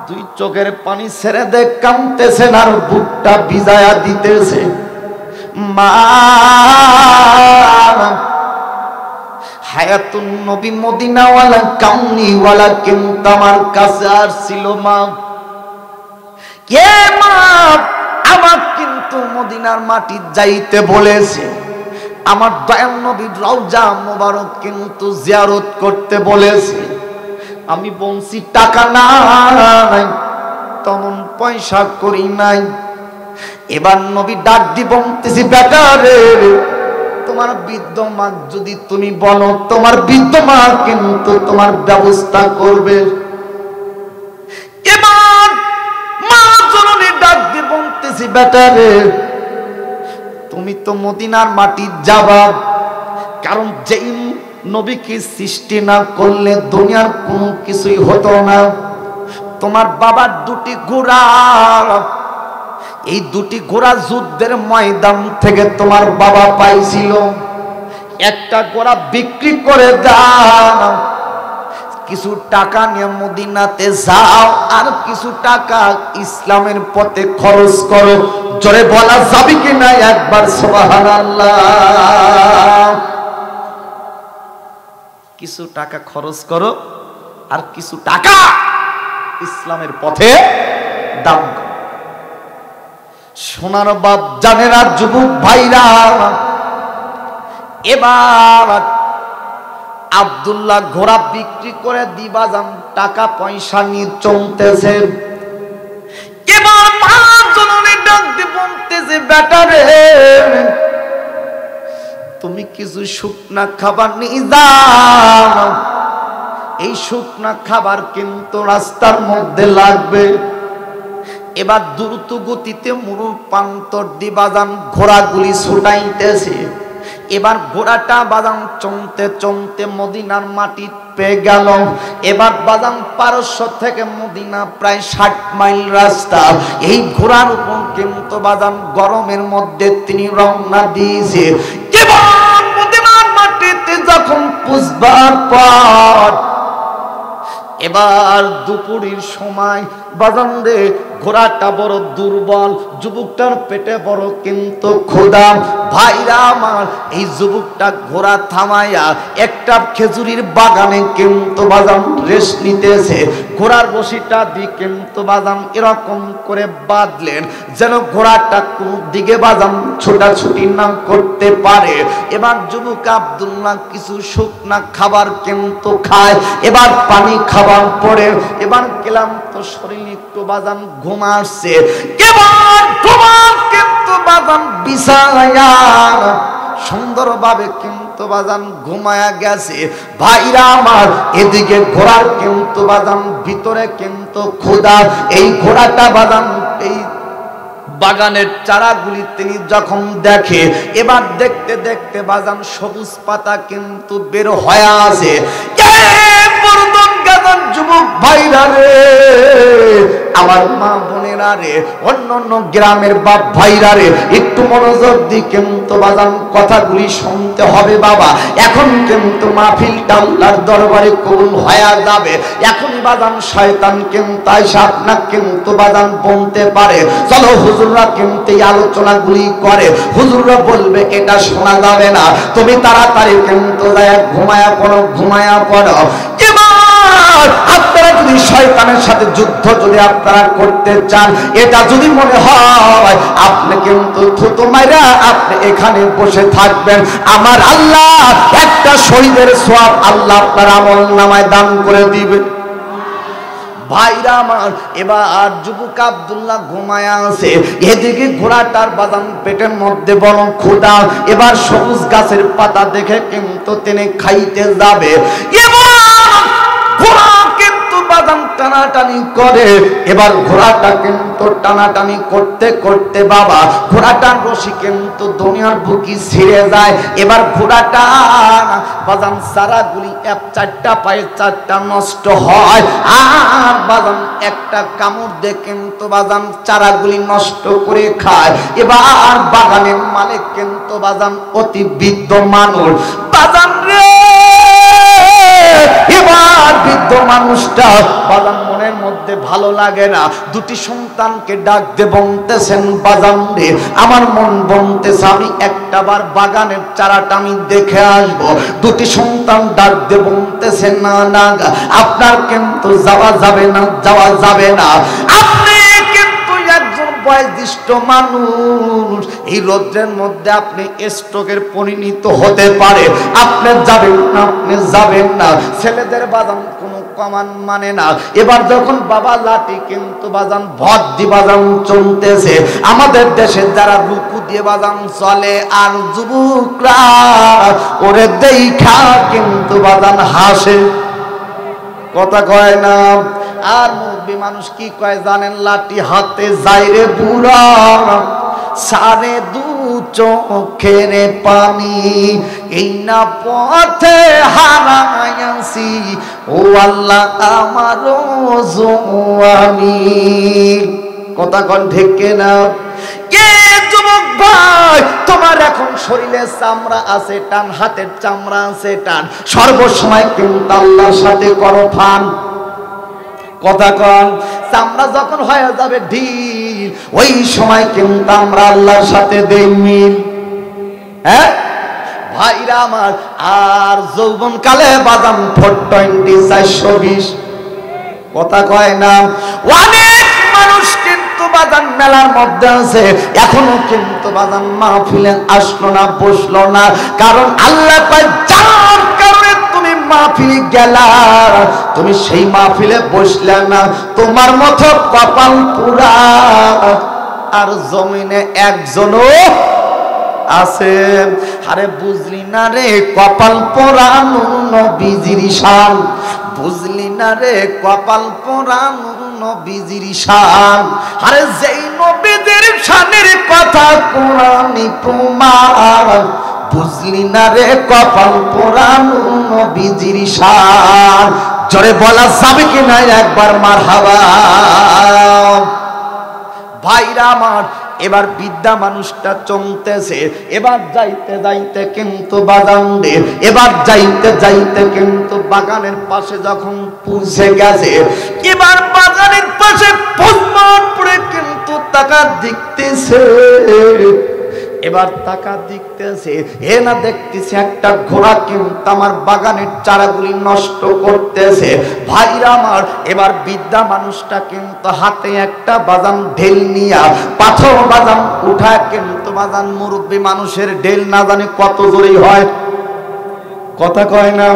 দুই চোখের পানি ছেড়ে দে কাঁদতেছেন আর বুকটা ভিজায়া দিতেছে। মা হায়াতুন নবী মদিনাওয়ালা কামনিওয়ালা কিন্তু আমার কাছে আসছিল। মা কে মা আমার কিন্তু মদিনার মাটি যাইতে বলেছে, আমার দয়াল নবীর রওজা মোবারক কিন্তু জিয়ারত করতে বলেছে। আমি বলছি টাকা নাই, তেমন পয়সা করি নাই। এবার নবী ডাক দি বলতেছি, বেটা রে তোমার বৃদ্ধ মা যদি তুমি বলো, তোমার বৃদ্ধ মা কিন্তু তোমার ব্যবস্থা করবে। এবার মা জননী ডাক দি বলতেছি, বেটা রে তুমি তো মদিনার মাটি যাবা, কারণ যেই নবীকে সৃষ্টি না করলে দুনিয়ার কোনো কিছুই হতো না। তোমার বাবার দুটি ঘোড়া, এই দুটি ঘোড়া যুদ্ধের ময়দান থেকে তোমার বাবা পাইছিল। একটা ঘোড়া বিক্রি করে দাও, কিছু টাকা নিয়ে মদিনাতে যাও, আর কিছু টাকা ইসলামের পথে খরচ করো। জোরে বলা যাবে কিনা একবার সুবহানাল্লাহ। কিছু টাকা খরচ করো আর কিছু টাকা ইসলামের পথে দান করো। সোনার বাপ জানেরা যুবক ভাইরা, এবার আব্দুল্লাহ ঘোড়া বিক্রি করে দিবা যান, টাকা পয়সা নিয়ে চলতেছে। এবার মা জননী ডাক দিয়ে বলতেছে, বেটা রে তুমি কিছু শুকনা খাবার নিয়ে যাও, এই শুকনা খাবার কিন্তু রাস্তার মধ্যে লাগবে। এবার দ্রুত গতিতে মুরুর প্রান্তর দি বাজান ঘোড়াগুলি ছুটাইতেছে। এবার ঘোড়াটা বাজান চমতে চমতে মদিনার মাটি পেয়ে গেল। এবার বাজান পারস্য থেকে মদিনা প্রায় 60 মাইল রাস্তা। এই ঘোড়ার উপর কিন্তু বাজান গরমের মধ্যে তিনি রওনা দিয়েছে। এবার মদিনার মাটিতে যখন পুষবার পর এবার দুপুরের সময় বাজান রে ঘোড়াটা বড় দুর্বল, যুবকটার পেটে বড় কিন্তু ক্ষুধা। ভাইরা আমার, এই যুবকটা ঘোড়া থামাইয়া একটা খেজুরির বাগানে কিন্তু বাজান রেস্ট নিতেছে। ঘোড়ার বসিটা দিয়ে কিন্তু বাজান এরকম করে বাঁধলেন যেন ঘোড়াটা কোন দিকে বাজান ছোটাছুটি না করতে পারে। এবার যুবক আব্দুল্লাহ কিছু শুকনা খাবার কিন্তু খায়, এবার পানি খাবার পরে এবার ক্লান্ত শরীর একটু বাজান ঘুম আসছে। এবার ঘুমার কিন্তু বাজান বিছায়া সুন্দরভাবে কিন্তু কিন্তু বাজান ঘুমায়া গেছে। ভাইরা আমার, এদিকে ঘোড়ার কিন্তু বাজান ভিতরে কিন্তু ক্ষুধা। এই ঘোড়াটা বাজান এই বাগানের চারাগুলি তিনি যখন দেখে, এবার দেখতে দেখতে বাজান সবুজ পাতা কিন্তু বের হয়ে আসে। যুবক ভাইরা রে, আমার মা বোনেরা রে, অন্য অন্য গ্রামের বাপ ভাইরা রে, একটু মনোযোগ দিয়ে কিন্তু বাজান কথাগুলি শুনতে হবে বাবা। এখন কিন্তু মাহফিলটা আল্লাহর দরবারে কবুল হয়ে যাবে। এখনই বাজান শয়তান কিন্তু আইসা আপনাকে কিন্তু বাজান বলতে পারে, চলো হুজুররা কিন্তু এই আলোচনাগুলি করে, হুজুররা বলবে এটা শোনা যাবে না, তুমি তাড়াতাড়ি কিন্তু ঘুমায়া পড়ো। আপনারা যদি শয়তানের সাথে যুদ্ধ যদি আপনারা করতে চান, এটা যদি মনে হয়, আপনি কিন্তু থুতু মাইরা আপনি এখানে বসে থাকবেন, আমার আল্লাহ একটা শহীদের সওয়াব আল্লাহ আপনার আমলনামায় দান করে দিবেন। ভাইরা আমার, এবার যুবক আব্দুল্লাহ ঘুমায়া আছে। এদিকে ঘোড়াটার বাজান পেটের মধ্যে বড় ক্ষুধা। এবার সবুজ গাছের পাতা দেখে কিন্তু তিনি খাইতে যাবে। ঘোড়া কিন্তু বাদাম টানাটানি করে। এবার ঘোড়াটা কিন্তু টানাটানি করতে করতে বাবা ঘোড়াটার রশি কিন্তু দুনিয়ার বুকি ছিঁড়ে যায়। এবার ঘোড়াটা বাদাম চারাগুলি চারটা পায়ে চারটা নষ্ট হয়, আর বাদাম একটা কামড় দিয়ে কিন্তু বাদাম চারাগুলি নষ্ট করে খায়। এবার বাগানের মালিক কিন্তু বাদাম অতি বৃদ্ধ মানুষ। বাদাম রে, এবার বৃদ্ধ মানুষটা বাজান মনের মধ্যে ভালো লাগে না। দুটি সন্তানকে ডাক দিয়ে বলতেছেন, বাজান রে, আমার মন বলতেছে আমি একটাবার বাগানের চারাটা আমি দেখে আসবো। দুটি সন্তান ডাক দিয়ে বলতেছেন, না না, আপনার কিন্তু যাওয়া যাবে না, আপনি কিন্তু একজন বয়োজ্যেষ্ঠ মানুষ, এই রোদ্রের মধ্যে আপনি স্ট্রোকের পরিণত হতে পারে, আপনি যাবেন না। ছেলেদের বাজান কোনো কমান মানে না। এবার যখন বাবা লাঠি কিন্তু বাজান ভর দিয়ে বাজান চলতেছে, আমাদের দেশে যারা রুকু দিয়ে বাজান চলে, আর যুবকরা ওরে দেখা কিন্তু বাজান হাসে, কথা কয় না। আর মুরব্বি মানুষ কি কয় জানেন? লাঠি হাতে যাইরে বুড়া, সারে দু চোখের পানি, এই না পথে হারাইয়াছি, ও আল্লাহ আমার জওয়ানি। কথা কন ঠিক না? কে যুবক ভাই, তোমার এখন শরীরে চামড়া আছে টান, হাতের চামড়া আছে টান, সর্বসময় কিন্তু আল্লাহর সাথে করো ফান। কথা কন, চামড়া যখন হয়ে যাবে ঢিল, ওই সময় কিন্তু আমরা আল্লাহর সাথে দেই মিল। হ্যাঁ ভাইরা আমার, আর যৌবন কালে বাদাম 420 420, কথা কয় না। অনেক মানুষ কিন্তু বাদাম মেলার মধ্যে আছে, এখনো কিন্তু বাদাম মাহফিলে আসলো না, বসলো না, কারণ আল্লাহ কয় যার কারণে তুমি মাহফিলে গেলা, তুমি সেই মাহফিলে বসলে না, তোমার মতো কপাল পুরা আর জমিনে একজনও আছে। আরে বুঝলি না রে কপাল পোড়ানো নবীজির শান, বুঝলি না রে কপাল পোড়ানো নবীজির শান। আরে যেই নবীজির শানের কথা কোরআনে প্রমাণ, বুঝলি না রে কপাল পোড়ানো নবীজির শান। জোরে বলা যাবে কি না একবার মারহাবা? ভাইরা আমার, এবার বিদ্যা মানুষটা চমতেছে। এবার যাইতে যাইতে কিন্তু বাগান রে, এবার যাইতে যাইতে কিন্তু বাগানের পাশে যখন পৌঁছে গেছে, এবার বাগানের পাশে পদ্মার পরে কিন্তু টাকা দেখতেছে। এবার টাকা দেখতেছে, এ না দেখতেছে একটা ঘোড়া কিন্তু আমার বাগানের চারাগুলি নষ্ট করতেছে। ভাইরা আমার, এবার বিদ্যা মানুষটা কিন্তু হাতে একটা বাজান ঢেল নিয়া, পাথর বাজান উঠায় কিন্তু বাজান মুরব্বী মানুষের ঢেল না জানে কত জোরে হয়, কথা কয় না।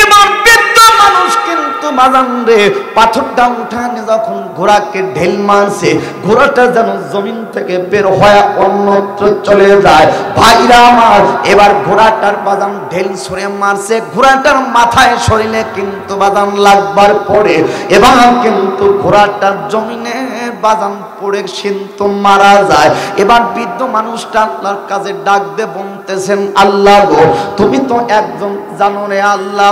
এবার বিদ্যা মানুষ কিন্তু বাজান রে পাথরটা উঠানে যখন ঘোড়াকে ঢেল মারছে, ঘোড়াটা যেন জমিন থেকে বের হয়ে অন্যত্র চলে যায়। ভাইরা আমার, এবার ঘোড়াটার বাজান ঢেল ছুঁড়ে মারছে, ঘোড়াটার মাথায় শরীরে কিন্তু বাজান লাগবার পরে এবার কিন্তু ঘোড়াটার জমিনে বাজান পড়ে কিন্তু মারা যায়। এবার বৃদ্ধ মানুষটা আল্লাহর কাছে ডাক দিয়ে বলতেছেন, আল্লাহ গো, তুমি তো একজন জানো রে আল্লাহ,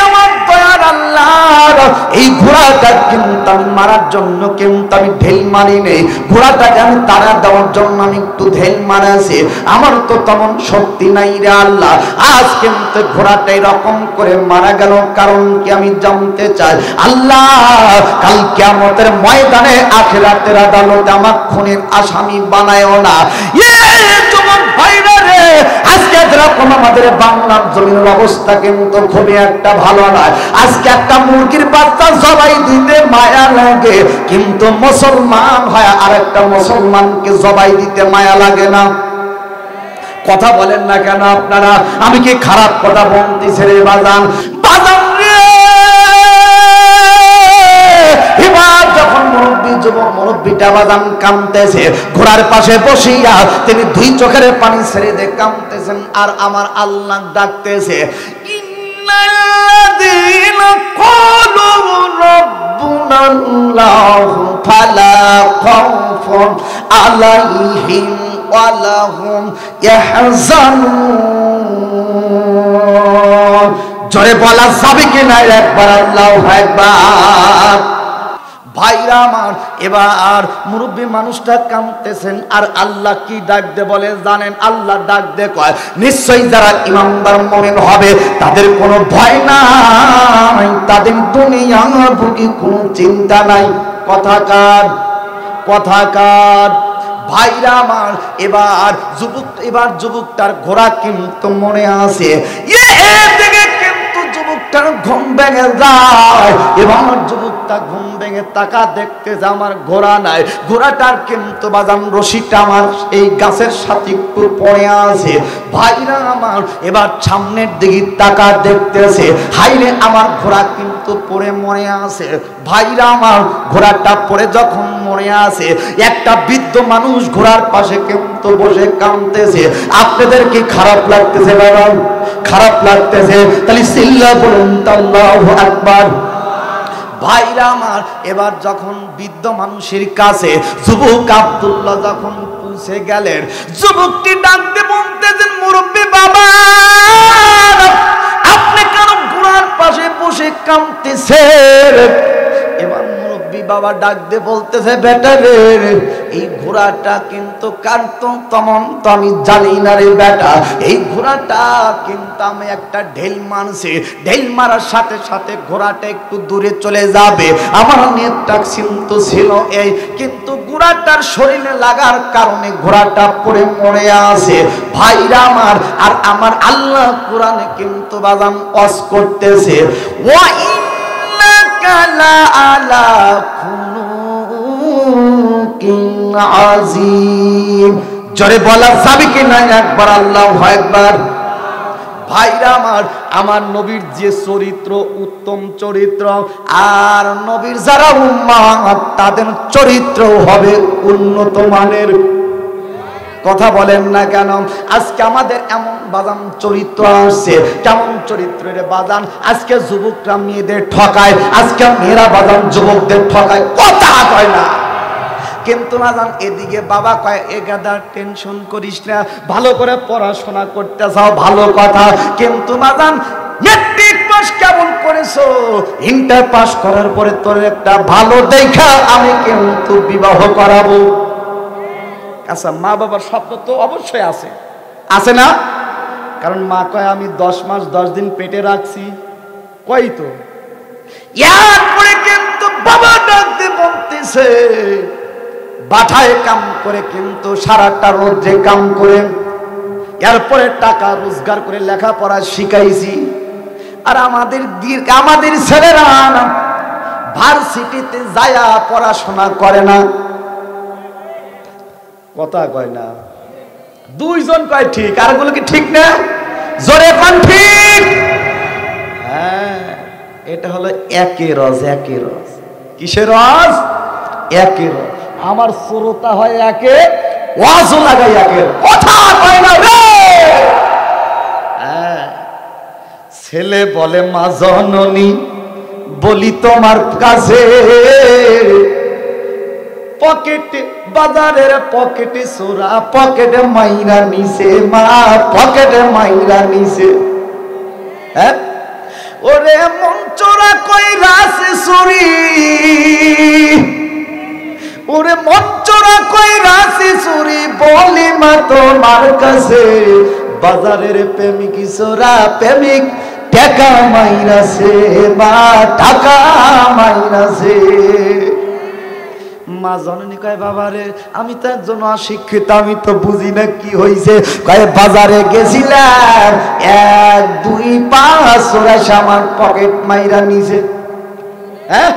আমার দয়ার আল্লাহ, এই ঘোড়াটা কিন্তু আমি মারার জন্য কিন্তু আমি ঢেল মারি নেই, ঘোড়াটাকে আমি তাড়া দেওয়ার জন্য আমি একটু ঢেল মারাছি, আমার তো তেমন শক্তি নাই রে আল্লাহ। আজ কিন্তু ঘোড়াটা এরকম করে মারা গেল, কারণ কি আমি জানতে চাই আল্লাহ, কাল কিয়ামতের ময়দানে আখিরাতের আদালতে আমার খুনের আসামি বানায়ও না। যুবক ভাইরা রে, আজকে যেরকম আমাদের বাংলার জমিনের অবস্থা কিন্তু খুবই একটা ভালো নয়। আজকে একটা মুরগির বাচ্চা জবাই দিতে মায়া লাগে, কিন্তু মুসলমান হয় আর একটা মুসলমানকে জবাই দিতে মায়া লাগে না। কথা বলেন না কেন আপনারা? আমি কি খারাপ কথা বলতেছি রে বাজান? বাজান রে, এবার যখন মুরব্বিটা বাজান কাঁদতেছে, ঘোড়ার পাশে বসিয়া তিনি দুই চোখের পানি ছেড়ে দিয়ে কাঁদতেছেন আর আমার আল্লাহ ডাকতেছে, ইন্নাল্লাযীনা ক্বালু রাব্বুনাল্লাহু ফালা খাউফুন আলাইহিম ওয়া লাহুম ইয়াহজানুন। জোরে বলা যাবে কিনা একবার আল্লাহু আকবার? ভাইরা আমার, এবার মুরব্বী মানুষটা কাঁদতেছেন আর আল্লাহ কি ডাক দে বলে জানেন? আল্লাহ ডাক দে কয়, নিশ্চয়ই যারা ইমানদার মুমিন হবে তাদের কোনো ভয় নাই, তাদের দুনিয়ার বুকে কোনো চিন্তা নাই। কথাকার ভাইরা আমার, এবার যুবকটার ঘোড়া কিন্তু মনে আছে, যুবকটার ঘুম ভেঙে যায় এবং যুবকটা ঘুম ভেঙে তাকা দেখতে যে আমার ঘোড়া নাই, ঘোড়াটার কিন্তু বাজান রশিটা আমার এই গাছের সাথে একটু পড়ে আছে। ভাইরা আমার, এবার সামনের দিকে তাকা দেখতেছে, হাইরে আমার ঘোড়া কিন্তু পড়ে মরে আছে। ভাইরা আমার, ঘোড়াটা পড়ে যখন মরে আছে, একটা বৃদ্ধ মানুষ ঘোড়ার পাশে কিন্তু বসে কাঁদতেছে। আপনাদের কি খারাপ লাগতেছে বাবা? খারাপ লাগতেছে? তাহলে সিল্লা বলুন আল্লাহু আকবার। ভাইরা আমার, এবার যখন বৃদ্ধ মানুষের কাছে যুবক আব্দুল্লাহ যখন পৌঁছে গেলেন, যুবকটি ডাকতে বলতেছেন, মুরব্বী বাবা, আপনি কেন ঘোড়ার পাশে বসে কাঁদতেছেন? এবার মুরব্বী বাবা ডাক দিয়ে বলতেছে, বেটা রে, এই ঘোড়াটা কিন্তু কাঁদতো তেমন তো আমি জানি না রে বেটা, এই ঘোড়াটা কিন্তু আমি একটা ঢেল মারছি, ঢেল মারার সাথে সাথে ঘোড়াটা একটু দূরে চলে যাবে, আমার নেটটা কিন্তু ছিল এই, কিন্তু ঘোড়াটার শরীরে লাগার কারণে ঘোড়াটা পড়ে মরে আছে। ভাইরা আমার, আর আমার আল্লাহ কোরআনে কিন্তু বাজান ওয়াজ করতেছে, ওয়া ইন্নাকা আলা খুলুকিন আযীম। জোরে বলা যাবে কি না একবার আল্লাহু আকবার? ভাইরা আমার নবীর যে চরিত্র উত্তম চরিত্র, আর নবীর যারা উম্মত তাদের চরিত্র হবে উন্নত মানের। কথা বলেন না কেন? আজকে আমাদের এমন বাজান চরিত্র আসছে, কেমন চরিত্রের বাজান? আজকে যুবকরা মেয়েদের ঠকায়, আজকে মেয়েরা বাজান যুবকদের ঠকায়, কথা কয় না। কিন্তু বাজান এদিকে বাবা কয়, এ গাদা টেনশন করিস না, ভালো করে পড়াশোনা করতে চাও, ভালো কথা, কিন্তু বাজান ম্যাট্রিক পাস কেমন করেছো? ইন্টার পাস করার পরে তোর একটা ভালো দেখা আমি কিন্তু বিবাহ করাবো। আচ্ছা, মা বাবার স্বপ্ন তো অবশ্যই আছে না? কারণ মা কয় আমি 10 মাস 10 দিন পেটে রাখছি, কই তো এরপরে কিন্তু বাবা ডাকতে বলতেছে, বাঠায় কাম করে কিন্তু সারাটা রোদ্রে কাম করে, এরপরে টাকা রোজগার করে লেখাপড়া শিখাইছি, আর আমাদের ছেলেরা ভার্সিটিতে যায়া পড়াশোনা করে না। কথা কয় না, দুইজন কয় ঠিক, আর গুলো কি ঠিক না? জোরে কোন ঠিক? হ্যাঁ, এটা হলো একে রস, একে রস। কিসের রস? একে রস। আমার শ্রোতা হয় একে, ওয়াজও লাগাই একে, কথা কয় না রে। ছেলে বলে মা জননী, বলি তোমার কাছে, পকেটে বাজারের পকেটে সোরা, পকেটে মাইরা নিছে মা, পকেটে মাইরা নিছে। হ্যাঁ, ওরে মন চোরা কইরা আছে চুরি, ওরে মন চোরা কইরা আছে চুরি, বলি মা তোমার কাছে, বাজারের প্রেমিক সোরা প্রেমিক টাকা মাইরাছে মা, টাকা মাইরাছে। মা জননী কয় বাবা রে, আমি তো একজন অশিক্ষিত, আমি তো বুঝি না কি হয়েছে। কয় বাজারে গেছিলাম, 1 2 5 চোরাইছে আমার পকেট মাইরা নিছে। হ্যাঁ,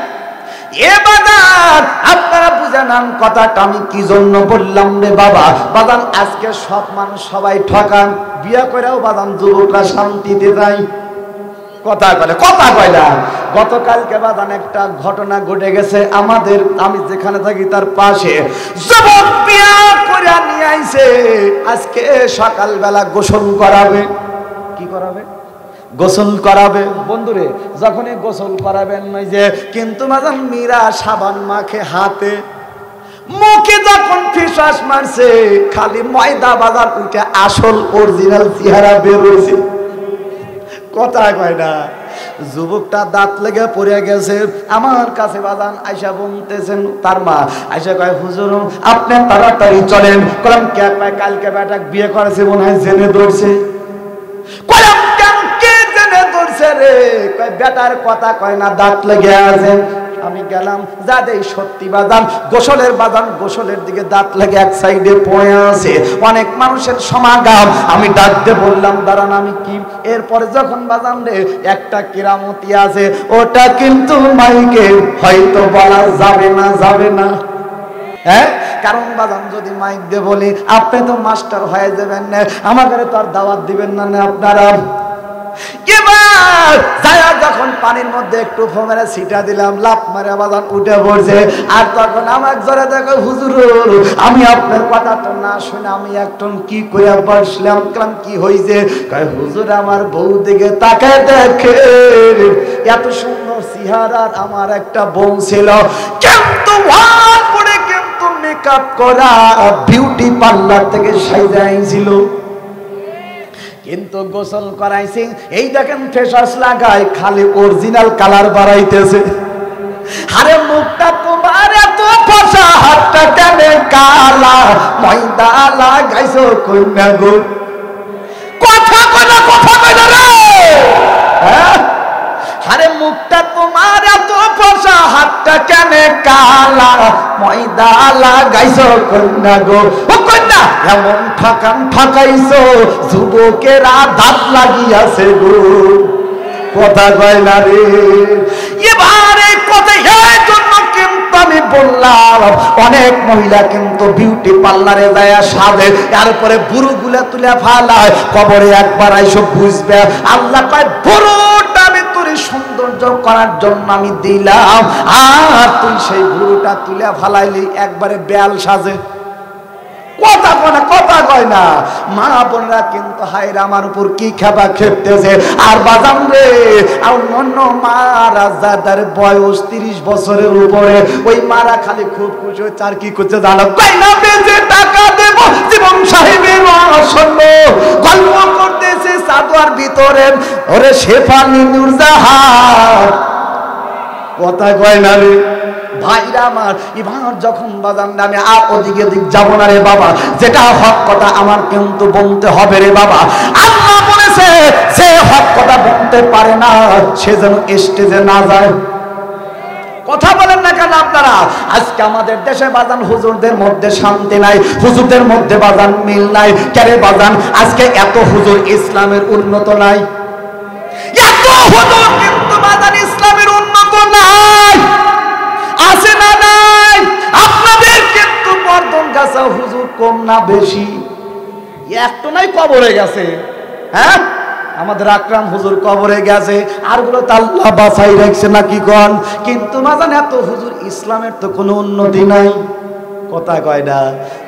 এ বাজার আপনারা বুঝে নেন কথাটা আমি কি জন্য বললাম রে বাবা। বাজান আজকে সব মানুষ সবাই ঠকান, বিয়ে করেও বাজান যুবকরা শান্তিতে যায়, কথা বলে, কথা কয় না। গতকালকে বাদান একটা ঘটনা ঘটে গেছে আমাদের, আমি যেখানে থাকি তার পাশে, যুবক বিয়া করে নিয়ে আইছে, আজকে সকালবেলা গোসল করাবে। কি করাবে? গোসল করাবে। বন্ধুরে, যখনই গোসল করাবেন নয় যে, কিন্তু বাদান মীরা সাবান মাখে হাতে, মুখে যখন ফিসাস মারছে, খালি ময়দা বাজার উঠে আসল অরিজিনাল চেহারা বের হয়েছে, কথা কয় না। যুবকটা দাঁত লেগে পড়ে গেছে। আমার কাছে বাজান আয়সা বলতেছেন তার মা, আয়সা কয় হুজুর আপনি তাড়াতাড়ি চলেন। কলাম কে? কয় কালকে বেটা বিয়ে করেছে মনে হয় জেনে ধরছে। কলাম কেন, কে জেনে ধরছে রে? কয় বেটার কথা কয় না, দাঁত লেগে আছে। আমি গেলাম, যা দেই সত্যি বাজান, গোসলের বাজান, গোসলের দিকে দাঁত লেগে এক সাইডে পড়ে আছে, অনেক মানুষের সমাগম। আমি ডাকতে বললাম দাঁড়ান, আমি কি? এরপরে যখন বাজান রে একটা কিরামতি আছে, ওটা কিন্তু মাইকে হয়তো বলা যাবে না, যাবে না। হ্যাঁ, কারণ বাজান যদি মাইক দিয়ে বলি, আপনি তো মাস্টার হয়ে যাবেন না, আমাকে তো আর দাওয়াত দিবেন না আপনারা। এবার যায়া যখন পানির মধ্যে একটু ফোমেরে ছিটা দিলাম, লাফ মারে বাজান উঠে পড়ছে। আর তখন আমার জোরে দেখো হুজুর, আমি আপনার কথা তো না শুনে আমি একটন কি করে বসলাম। কারণ কি হয়েছে? কয় হুজুর আমার বউ দিকে তাকায় দেখে, এত সুন্দর চেহারার আমার একটা বউ ছিল, কিন্তু ওয়াল পরে কিন্তু মেকআপ করা, বিউটি পার্লার থেকে সাইজা আইছিল, কিন্তু গোসল করাইছি। এই দেখেন ফেসাস লাগায়, খালি অরিজিনাল কালার বাড়াইতেছে। আরে মুখটা তোমার এত ফসা, হাতটা কেন কালা, ময়দা লাগাইছো কইনা গো, কথা কইনা, কথা কইনা রে। হ্যাঁ, আরে মুখটা তোমার এত ফসা, হাতটা কেন কালা, ময়দা লাগাইছো কইনা গো, ও কইনা এমন ঠকান ঠকাইছো, যুবকেরা দাঁত লাগিয়াছে গো, কথা কয় না রে। এবারে কথা এই জন্য কিন্তু আমি বললাম, অনেক মহিলা কিন্তু বিউটি পার্লারে যায় সাজে, তারপরে বুড়োগুলা তুলে ফালায়, কবরে একবার আইসো বুঝবে। আল্লাহ কয় বুড়োটা আমি তোর সৌন্দর্য করার জন্য আমি দিলাম, আর তুই সেই বুড়োটা তুলে ফালাইলি একবারে বেয়াল সাজে, কথা কয় না, কথা কয় না। মা বোনরা কিন্তু হায়রা আমার উপর কি খাবা খেপতেছে। আর বাজান রে, অন্য মারা যাদের বয়স 30 বছরের উপরে, ওই মারা খালি খুব খুশি হচ্ছে, আর কি করছে জানো? কই না বেজে টাকা দেব, জীবন সাহেবের আসন্ন গল্প করতেছে সাদুয়ার ভিতরে, ওরে শেফালি নূরজাহান, কথা কয় না রে ভাইরা আমার। এবার যখন বাজান আমি আর ওদিকে দিক যাবো না রে বাবা, যেটা হক কথা আমার কিন্তু বলতে হবে রে বাবা। আল্লাহ বলেছে যে হক কথা বলতে পারে না সে যেন স্টেজে না যায়, কথা বলেন না কেন আপনারা? আজকে আমাদের দেশে বাজান হুজুরদের মধ্যে শান্তি নাই, হুজুরদের মধ্যে বাজান মিল নাই। কেন বাজান? আজকে এত হুজুর ইসলামের উন্নত নাই, এত হুজুর কিন্তু বাজান ইসলামের উন্নত নাই, আছে না নাই? আপনাদের কিন্তু বর্ধন গাছা হুজুর কম না বেশি? একটু নাই কবরে গেছে। হ্যাঁ, আমাদের আকরাম হুজুর কবরে গেছে, আরগুলো তো আল্লাহ বাঁচাই রাখছে নাকি কন। কিন্তু মাজান এত হুজুর, ইসলামের তো কোনো উন্নতি নাই। কথা কয় না,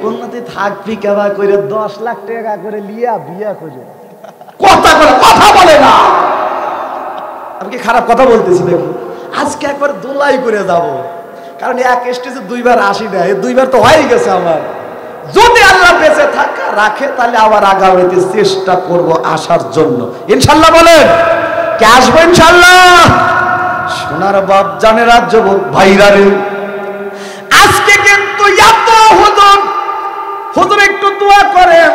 উন্নতি থাকবি কেবা করে 10 লাখ টাকা করে লিয়া বিয়া করে কথা বলে, কথা বলে না। আমি কি খারাপ কথা বলতেছি? দেখুন আজকে একবার দোলাই করে যাব, কারণ এক স্টেজে 2 বার আসি না, 2 বার তো হয়ে গেছে আমার। যদি আল্লাহ বেঁচে থাকা রাখে তাহলে আবার আগামীতে চেষ্টা করব আসার জন্য, ইনশাল্লাহ। বলেন কে আসবো ইনশাল্লাহ? সোনার বাপ জানেরা, যুবক ভাইরা রে, আজকে কিন্তু এত হুজুর একটু দোয়া করেন।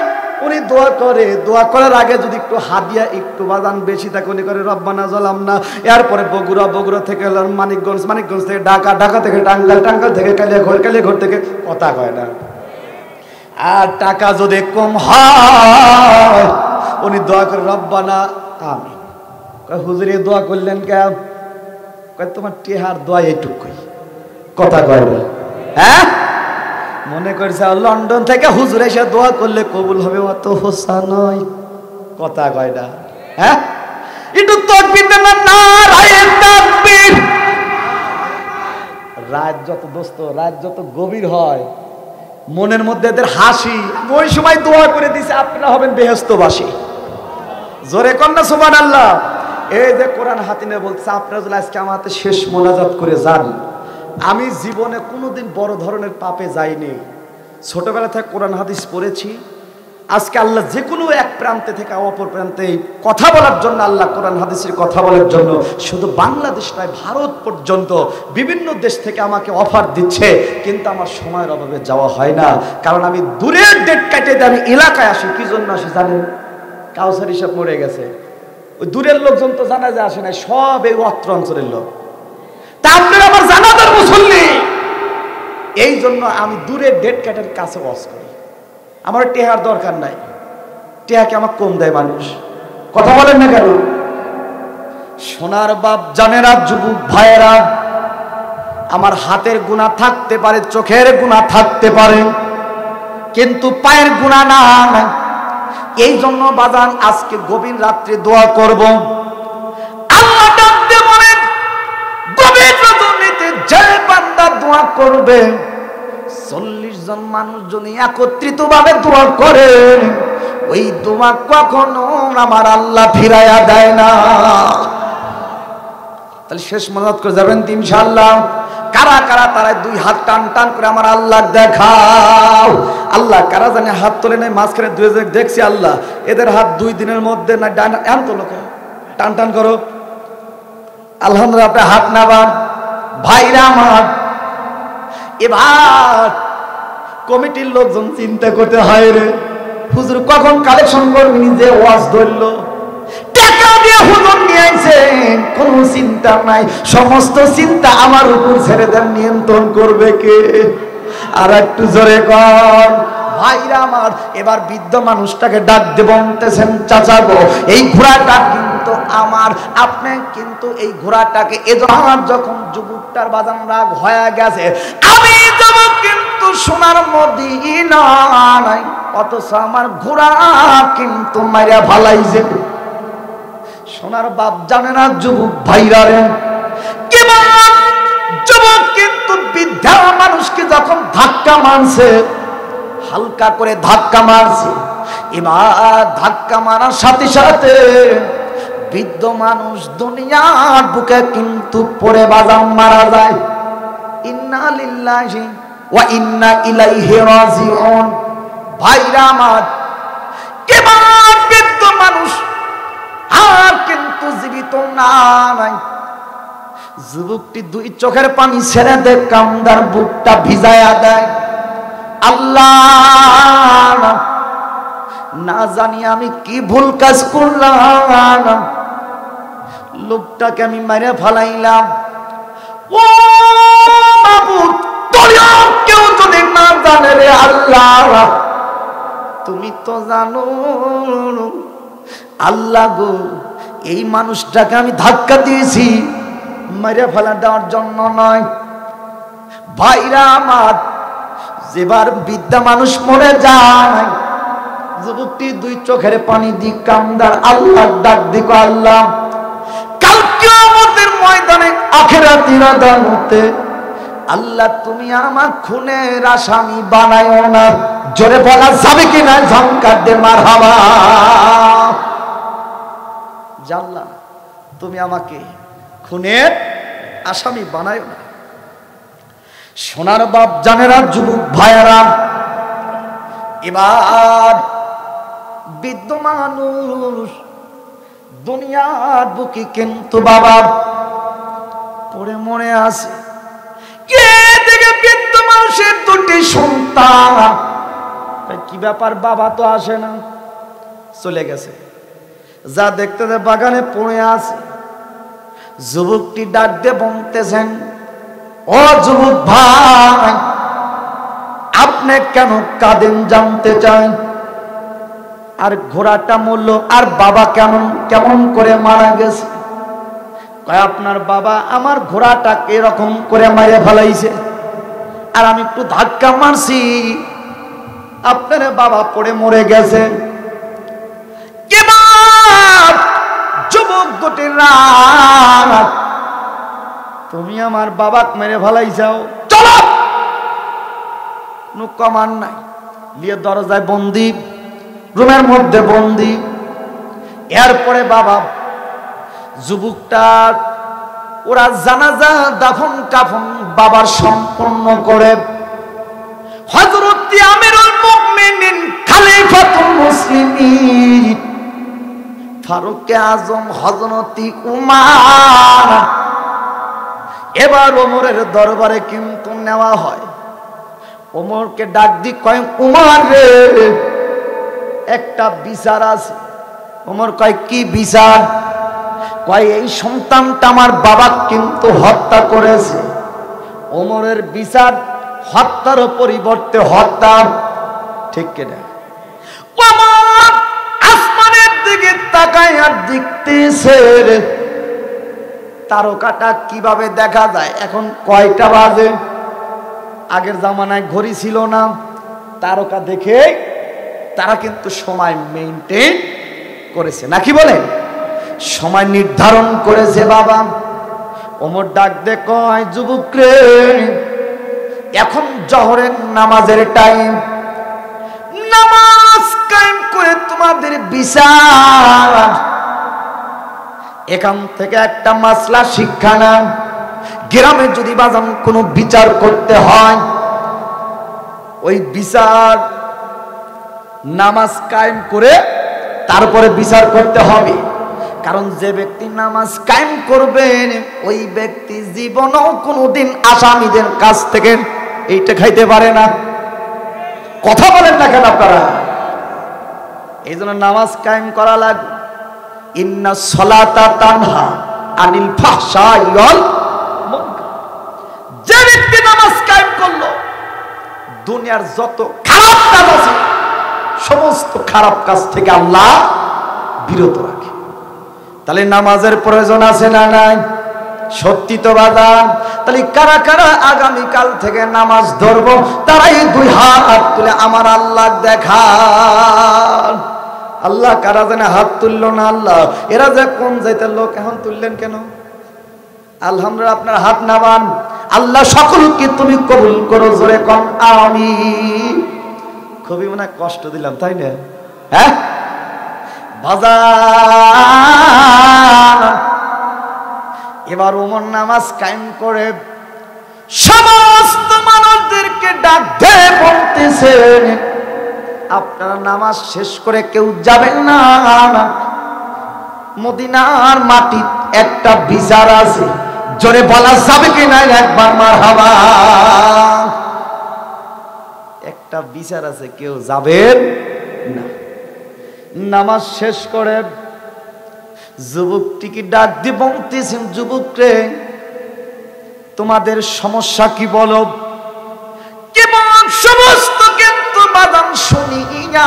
উনি দোয়া করে, দোয়া করার আগে যদি একটু হাদিয়া একটু বাজান বেশি থাকে, উনি করে রব্বানা জালামনা। এরপরে বগুড়া থেকে মানিকগঞ্জ থেকে ঢাকা থেকে টাঙ্গাইল থেকে কালিয়াঘর থেকে, কথা কয় না। আর টাকা যদি কম হয় উনি দোয়া করে রব্বানা আমিন। হুজুর এই দোয়া করলেন কেন? তোমার টেহার দোয়া এইটুকুই, কথা কয় না। হ্যাঁ, মনে করছে লন্ডন থেকে হুজুর এসে দোয়া করলে কবুল হবে, অত হোসা নয়, কথা কয় না। হ্যাঁ, একটু তাকবীর দেন না, তাকবীর। রাত যত দোস্ত, রাত যত গভীর হয়, মনের মধ্যে এদের হাসি, ওই সময় দোয়া করে দিছে আপনারা হবেন বেহেশতবাসী। জোরে কন্যা সুবহানাল্লাহ। এই যে কোরআন হাতিনে বলছে, আপনারা যদি আজকে আমার হাতে শেষ মোনাজাত করে যান, আমি জীবনে কোনোদিন বড় ধরনের পাপে যাইনি। ছোটবেলা থেকে কোরআন হাদিস পড়েছি। আজকে আল্লাহ যে কোনো এক প্রান্তে থেকে অপর প্রান্তে কথা বলার জন্য, আল্লাহ কোরআন হাদিসের কথা বলার জন্য শুধু বাংলাদেশ নয়, ভারত পর্যন্ত বিভিন্ন দেশ থেকে আমাকে অফার দিচ্ছে, কিন্তু আমার সময়ের অভাবে যাওয়া হয় না। কারণ আমি দূরের ডেট কাটে আমি এলাকায় আসি। কি জন্য আসি জানেন? কাউসার হিসাব মরে গেছে, ওই দূরের লোকজন তো জানা যায় আসে না, সব এই অত্র অঞ্চলের লোক। তা আপনারা আমার জানাজার মুসল্লি, এই জন্য আমি দূরের ডেট কাটের কাছে ওয়াজ করি। আমার টেহার দরকার নাই, টেহাকে আমার কম দেয় মানুষ, কথা বলেন না কেন? সোনার বাপ জানেরা, যুবক ভাইয়েরা, আমার হাতের গুনাহ থাকতে পারে, চোখের গুনাহ থাকতে পারে, কিন্তু পায়ের গুনাহ না। এই জন্য বাজান আজকে গভীর রাত্রে দোয়া করব। আল্লাহ ডাকতে বলেন, গভীর রাতে যে বান্দা দোয়া করবে, 40 জন মানুষ যদি একত্রিত ভাবে দোয়া করে, ওই দোয়া কখনো আমার আল্লাহ ফিরাইয়া দেয় না। তাহলে শেষ মোনাজাত করে যাবেন ইনশাআল্লাহ। কারা কারা তারা 2 হাত টান টান করে আমার আল্লাহ দেখাও। আল্লাহ কারা জানে হাত তোলে নাই, মাঝখানে 2 জন দেখছি। আল্লাহ এদের হাত 2 দিনের মধ্যে না ডান এমন তো লোক টান টান করো। আলহামদুলিল্লাহ, আপনি হাত নামান ভাইরা আমার। এবার কমিটির লোকজন চিন্তা করতে হয়, রে হুজুর কখন কালেকশন করবি, নিজে ওয়াজ ধরলো, টাকা দিয়ে হুজুর নিয়ে আইছেন, কোন চিন্তা নাই, সমস্ত চিন্তা আমার উপর ছেড়ে দেন, নিয়ন্ত্রণ করবে কে? আর একটু জোরে কর ভাইরা আমার। এবার বৃদ্ধ মানুষটাকে ডাক দিয়ে বলতেছেন, চাচা গো, এই ঘোড়াটা কিন্তু আমার, আপনি কিন্তু এই ঘোড়াটাকে আমার যখন যুবকটার বাজান রাগ হয়ে গেছে, আমি যাব কিন্তু সোনার মদিনা নাই, অথচ আমার ঘোড়া কিন্তু মাইরা ফালাইছে। সোনার বাপ জানে না, যুবক ভাইরা রে, কেমন যুবক কিন্তু বৃদ্ধা মানুষকে যখন ধাক্কা মারছে, হালকা করে ধাক্কা মারছে, এবার ধাক্কা মারার সাথে সাথে বৃদ্ধ মানুষ দুনিয়ার বুকে কিন্তু পড়ে বাজাম মারা যায়। ইন্না লিল্লাহি ওয়া ইন্না ইলাইহি রাজিউন। ভাইরা আমার, কেমন বৃদ্ধ মানুষ আর কিন্তু জীবিত নাই। যুবকটি 2 চোখের পানি ছেড়ে দেয়, কামদার বুকটা ভিজায়া দেয়। আল্লাহ, না জানি আমি কি ভুল কাজ করলাম, লোকটাকে আমি মেরে ফেলাইলাম। ও মাবুদ, কেউ যদি না জানে রে আল্লাহ, তুমি তো জানো। আল্লাহ গো, এই মানুষটাকে আমি ধাক্কা দিয়েছি মেরে ফেলা দেওয়ার জন্য নয়। ভাইরা আমার, যেবার বৃদ্ধা মানুষ মরে যায়, যুবকটি দুই চোখের পানি দি কান্দার আল্লাহ ডাক দিক, আল্লাহ কাল কিয়ামতের ময়দানে আখিরাতের আদালতে আল্লাহ তুমি আমার খুনের আসামি বানায়ো না। জোরে বলা যাবে কিনা? ঝংকার দে মারহাবা। জাল্লা তুমি আমাকে খুনের আসামি বানায়ো না। সোনার বাপ জানেরা, যুবক ভাইয়েরা, এবার বৃদ্ধ মানুষ দুনিয়ার বুকে কিন্তু বাবা পড়ে মরে আছে। কে দেখে বৃদ্ধ মানুষের দুটি সন্তান, কি ব্যাপার বাবা তো আসে না, চলে গেছে। যা দেখতে বাগানে পড়ে আছে। যুবকটি ডাক দিয়ে বলতেছেন, ও যুবক ভাই, আপনি কেন কাঁদেন জানতে চান? আর ঘোড়াটা মরল, আর বাবা কেমন করে মারা গেছে? কয় আপনার বাবা আমার ঘোড়াটাকে এরকম করে মেরে ফেলাইছে, আর আমি একটু ধাক্কা মারছি, আপনার বাবা পড়ে মরে গেছে। যুবক দুটির রাত, তুমি আমার বাবাকে মেরে ফেলাইছাও, চলো। কোনো কমান নাই, নিয়ে দরজায় বন্দি, রুমের মধ্যে বন্দি। এরপরে বাবা যুবকটার ওরা জানাজা দাফন কাফন বাবার সম্পন্ন করে হযরত আমিরুল মুমিনিন খলিফাতুল মুসলিমিন ফারুক আজম হযরত উমর এবার ওমরের দরবারে কিন্তু নেওয়া হয়। ওমরকে ডাক দি, কয় উমর রে, একটা বিচার আছে। ওমর কয় কি বিচার? কয় এই সন্তানটা আমার বাবা কিন্তু হত্যা করেছে। ওমরের বিচার হত্যার পরিবর্তে হত্যা, ঠিক কিনা? ওমর আসমানের দিকে তাকায় আর দেখতেছে তারকাটা কিভাবে দেখা যায়। এখন কয়টা বাজে? আগের জামানায় ঘড়ি ছিল না, তারকা দেখে তারা কিন্তু সময় মেইনটেইন করেছে, নাকি বলেন? সময় নির্ধারণ করেছে বাবা। ওমর ডাক দে কয়, যুবক রে, এখন জোহরের নামাজের টাইম, নামাজ কায়েম করে তোমাদের বিচার। এখান থেকে একটা মাসলা শিক্ষা নাও। গ্রামে যদি বাজান কোনো বিচার করতে হয়, ওই বিচার নামাজ কায়েম করে তারপরে বিচার করতে হবে। কারণ যে ব্যক্তি নামাজ কায়েম করবেন, ওই ব্যক্তি জীবনেও কোনোদিন আসামিদের কাছ থেকে এইটা খাইতে পারে না। কথা বলেন না কেন আপনারা? এই জন্য নামাজ কায়েম করা লাগবে। ইন্না সলাতা তানহা আনিল ফাহশাই ওয়াল মুনকার। যে ব্যক্তি নামাজ কায়েম করলো, দুনিয়ার যত খারাপ কাজ আছে সমস্ত খারাপ কাজ থেকে আল্লাহ বিরত রাখে। তাহলে নামাজের প্রয়োজন আছে না নাই? সত্যি তো বাজান। তাহলে কারা কারা আগামীকাল থেকে নামাজ ধরবো, তারাই দুই হাত তুলে আমার আল্লাহ দেখান। আল্লাহ কারা জানে হাত তুললো না? আল্লাহ, এরা যে কোন যাইতে লোক, এখন তুললেন কেন? আলহামদুলিল্লাহ, আপনার হাত নামান। আল্লাহ সকলকে তুমি কবুল করো, জোরে কম আমিন। খুবই মনে কষ্ট দিলাম, তাই না? হ্যাঁ বাজার। এবার ওমর নামাজ কায়েম করে সমস্ত মানুষদেরকে ডাক দিয়ে বলতেছেন, আপনারা নামাজ শেষ করে কেউ যাবেন না। মদিনার মাটি একটা বিচার আছে, জোরে বলা যাবে কি না? একবার মারহাবা। একটা বিচার আছে, কেউ যাবেন না। নামাজ শেষ করে যুবকটিকে ডাক দিয়ে বলতেছেন, যুবক রে, তোমাদের সমস্যা কি বলো? কেমন সমস্ত কিন্তু বাদাম শুনি না,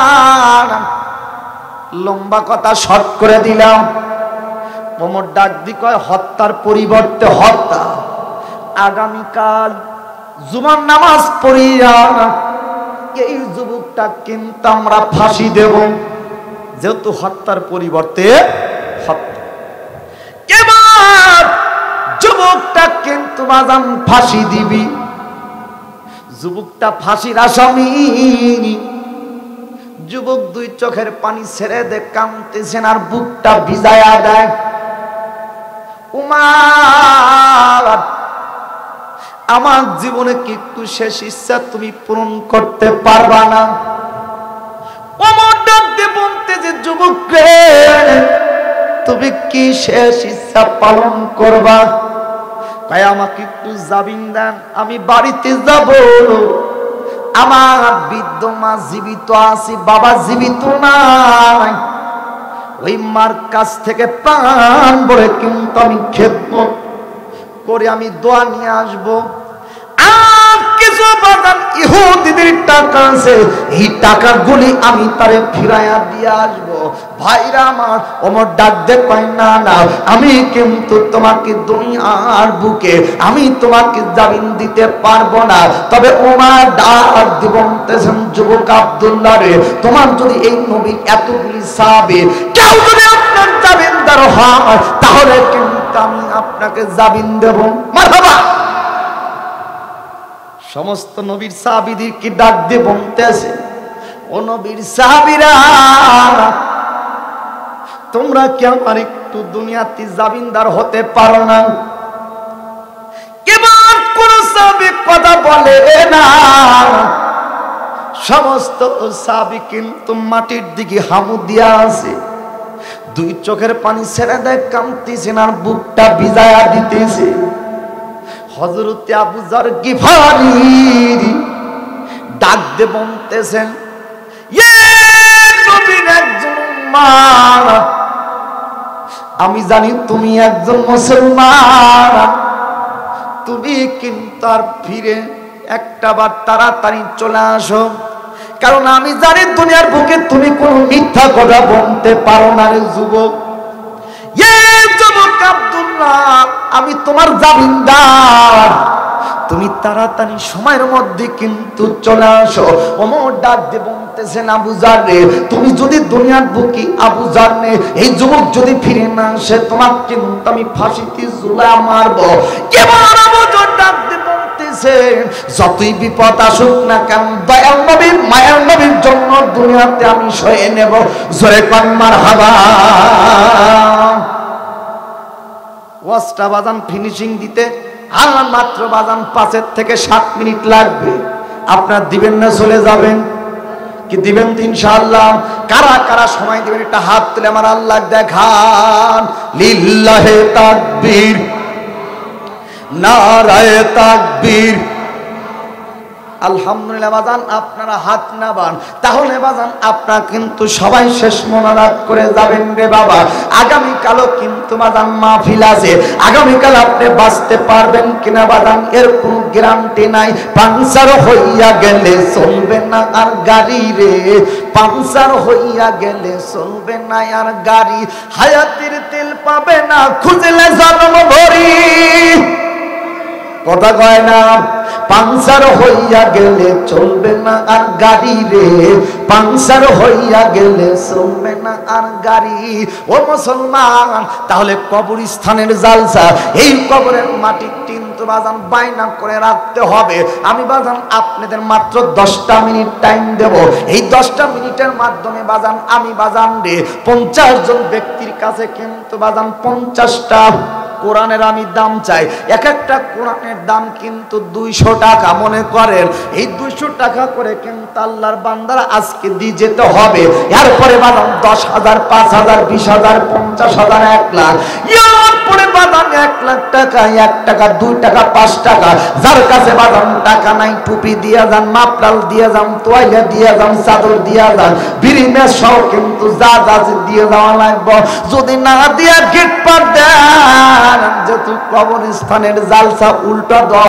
লম্বা কথা শর্ট করে দিলাম। ওমর ডাক দি কয়, হত্যার পরিবর্তে হত্যা। আগামীকাল জুমার নামাজ পড়িয়া এই যুবকটা কিন্তু আমরা ফাঁসি দেব, যেহেতু হত্যার পরিবর্তে হত্যা। এবার যুবকটা কিন্তু বাজান ফাঁসি দিবি। যুবকটা ফাঁসির আসামি। যুবক দুই চোখের পানি ছেড়ে দে কাঁদতেছেন আর বুকটা ভিজায়া দেয়। উমার, আমার জীবনে কি একটু শেষ ইচ্ছা তুমি পূরণ করতে পারবা না? ওমর ডাকতে বলতে যে যুবক রে, তুমি কি শেষ ইচ্ছা পালন করবা? তাই আমাকে একটু জামিন দেন, আমি বাড়িতে যাব। আমার বৃদ্ধ মা জীবিত আছে, বাবা জীবিত নাই। ওই মার কাছ থেকে প্রাণ ভরে কিন্তু আমি খেদমত করে আমি দোয়া নিয়ে আসবো। আর কিছু বাগান ইহুদিদের টাকা আছে, এই টাকাগুলি আমি তারে ফিরাইয়া দিয়ে আসবো। ভাইরা আমার, ওমর ডাক দে পাই না না, আমি কিন্তু তোমাকে দুনিয়ার বুকে আমি তোমাকে জামিন দিতে পারবো না। তবে ওমর ডাক দিবতেছেন যুবক আব্দুল্লাহ রে, তোমার যদি এই নবীর এতগুলি সাহাবী কেউ যদি আপনার জামিনদার হয়, তাহলে কিন্তু আমি আপনাকে জামিন দেব। মারহাবা। সমস্ত নবীর সাহাবীদেরকে ডাক দিয়ে বলতেছে, ও নবীর সাহাবীরা, তোমরা কি আমার একটু দুনিয়াতে জামিনদার হতে পারো না? এবার কোন সাহাবী কথা বলে না। সমস্ত সাহাবী কিন্তু মাটির দিকে হামু দিয়া আছে, দুই চোখের পানি ছেড়ে দেয়, কাঁদতেছেন আর বুকটা ভিজায়া দিতেছে। হযরত আবু যর গিফারি ডাক দিয়ে বলতেছেন, ইয়ে নবীর একজন উম্মাহ, আমি জানি তুমি একজন মুসলমান, তুমি কিন্তু আর ফিরে একটা বার তাড়াতাড়ি চলে আসো, কারণ আমি জানি দুনিয়ার বুকে তুমি কোনো মিথ্যা কথা বলতে পারো না রে যুবক। যুবক আব্দুল্লাহ, আমি তোমার জামিনদার, তুমি তাড়াতাড়ি সময়ের মধ্যে কিন্তু চলে আসো। ওমর ডাক দিয়ে বলতেছেন, আবু যর রে, তুমি যদি দুনিয়ার বুকে আবু যর নে এই যুবক যদি ফিরে না আসে, তোমার কিন্তু আমি ফাঁসিতে ঝুলায়া মারবো। কেবল আবু যর ডাক দিয়ে বলতেছেন, যতই বিপদ আসুক না কেন, দয়াল নবীর মায়ার নবীর জন্য দুনিয়াতে আমি সয়ে নেব। জোরে কান মারহাবা। ওয়াজটা বাজান ফিনিশিং দিতে আর মাত্র বাজান 5 থেকে 7 মিনিট লাগবে। আপনারা দিবেন না চলে যাবেন? কি দিবেন তো ইনশাআল্লাহ? কারা কারা সময় দিবেন একটা হাত তুলে আমার আল্লাহ দেখান। লিল্লাহে তাকবীর, নারায়ে তাকবীর। আলহামদুলিল্লাহ বাজান, আপনারা হাত না বান, তাহলে বাজান আপনারা কিন্তু সবাই শেষ মোনাজাত করে যাবেন রে বাবা। আগামীকালও কিন্তু বাজান মাহফিল আছে, আগামীকাল আপনি বাঁচতে পারবেন কিনা বাজান এর কোনো গ্যারান্টি নাই। পাংচার হইয়া গেলে চলবে না আর গাড়ি রে, পাংচার হইয়া গেলে চলবে না আর গাড়ি, হায়াতের তেল পাবে না খুঁজলে জন্ম ভরি। কথা কয় না? পাংচার হইয়া গেলে চলবে না আর গাড়ি রে, পাংচার হইয়া গেলে চলবে না আর গাড়ি। ও মুসলমান, তাহলে কবরস্থানের জালসা, এই কবরের মাটির কিন্তু বাজান বাইনা করে রাখতে হবে। আমি বাজান আপনাদের মাত্র 10টা মিনিট টাইম দেব। এই 10টা মিনিটের মাধ্যমে বাজান আমি বাজান রে 50 জন ব্যক্তির কাছে কিন্তু বাজান 50টা কোরআনের আমি দাম চাই। এক একটা কোরআনের দাম কিন্তু 200 টাকা। মনে করেন এই 200 টাকা করে কিন্তু আল্লাহর বান্দারা আজকে দিয়ে যেতে হবে। এরপরে বাদাম 10,000, 5,000, 20,000, 50,000, 1 লাখ, এরপরে বাদাম 1 লাখ টাকা, 1 টাকা, 2 টাকা, 5 টাকা। যার কাছে বাদাম টাকা নাই, টুপি দিয়া যান, মাপলাল দিয়া যান, তোয়াইলা দিয়া যান, চাদর দিয়া যান, বিড়ি মেস সহ কিন্তু যা যা দিয়ে যাওয়া লাগবে। যদি না দিয়া গেট পার দেন, যেহেতু কবরস্থানের জালসা উল্টা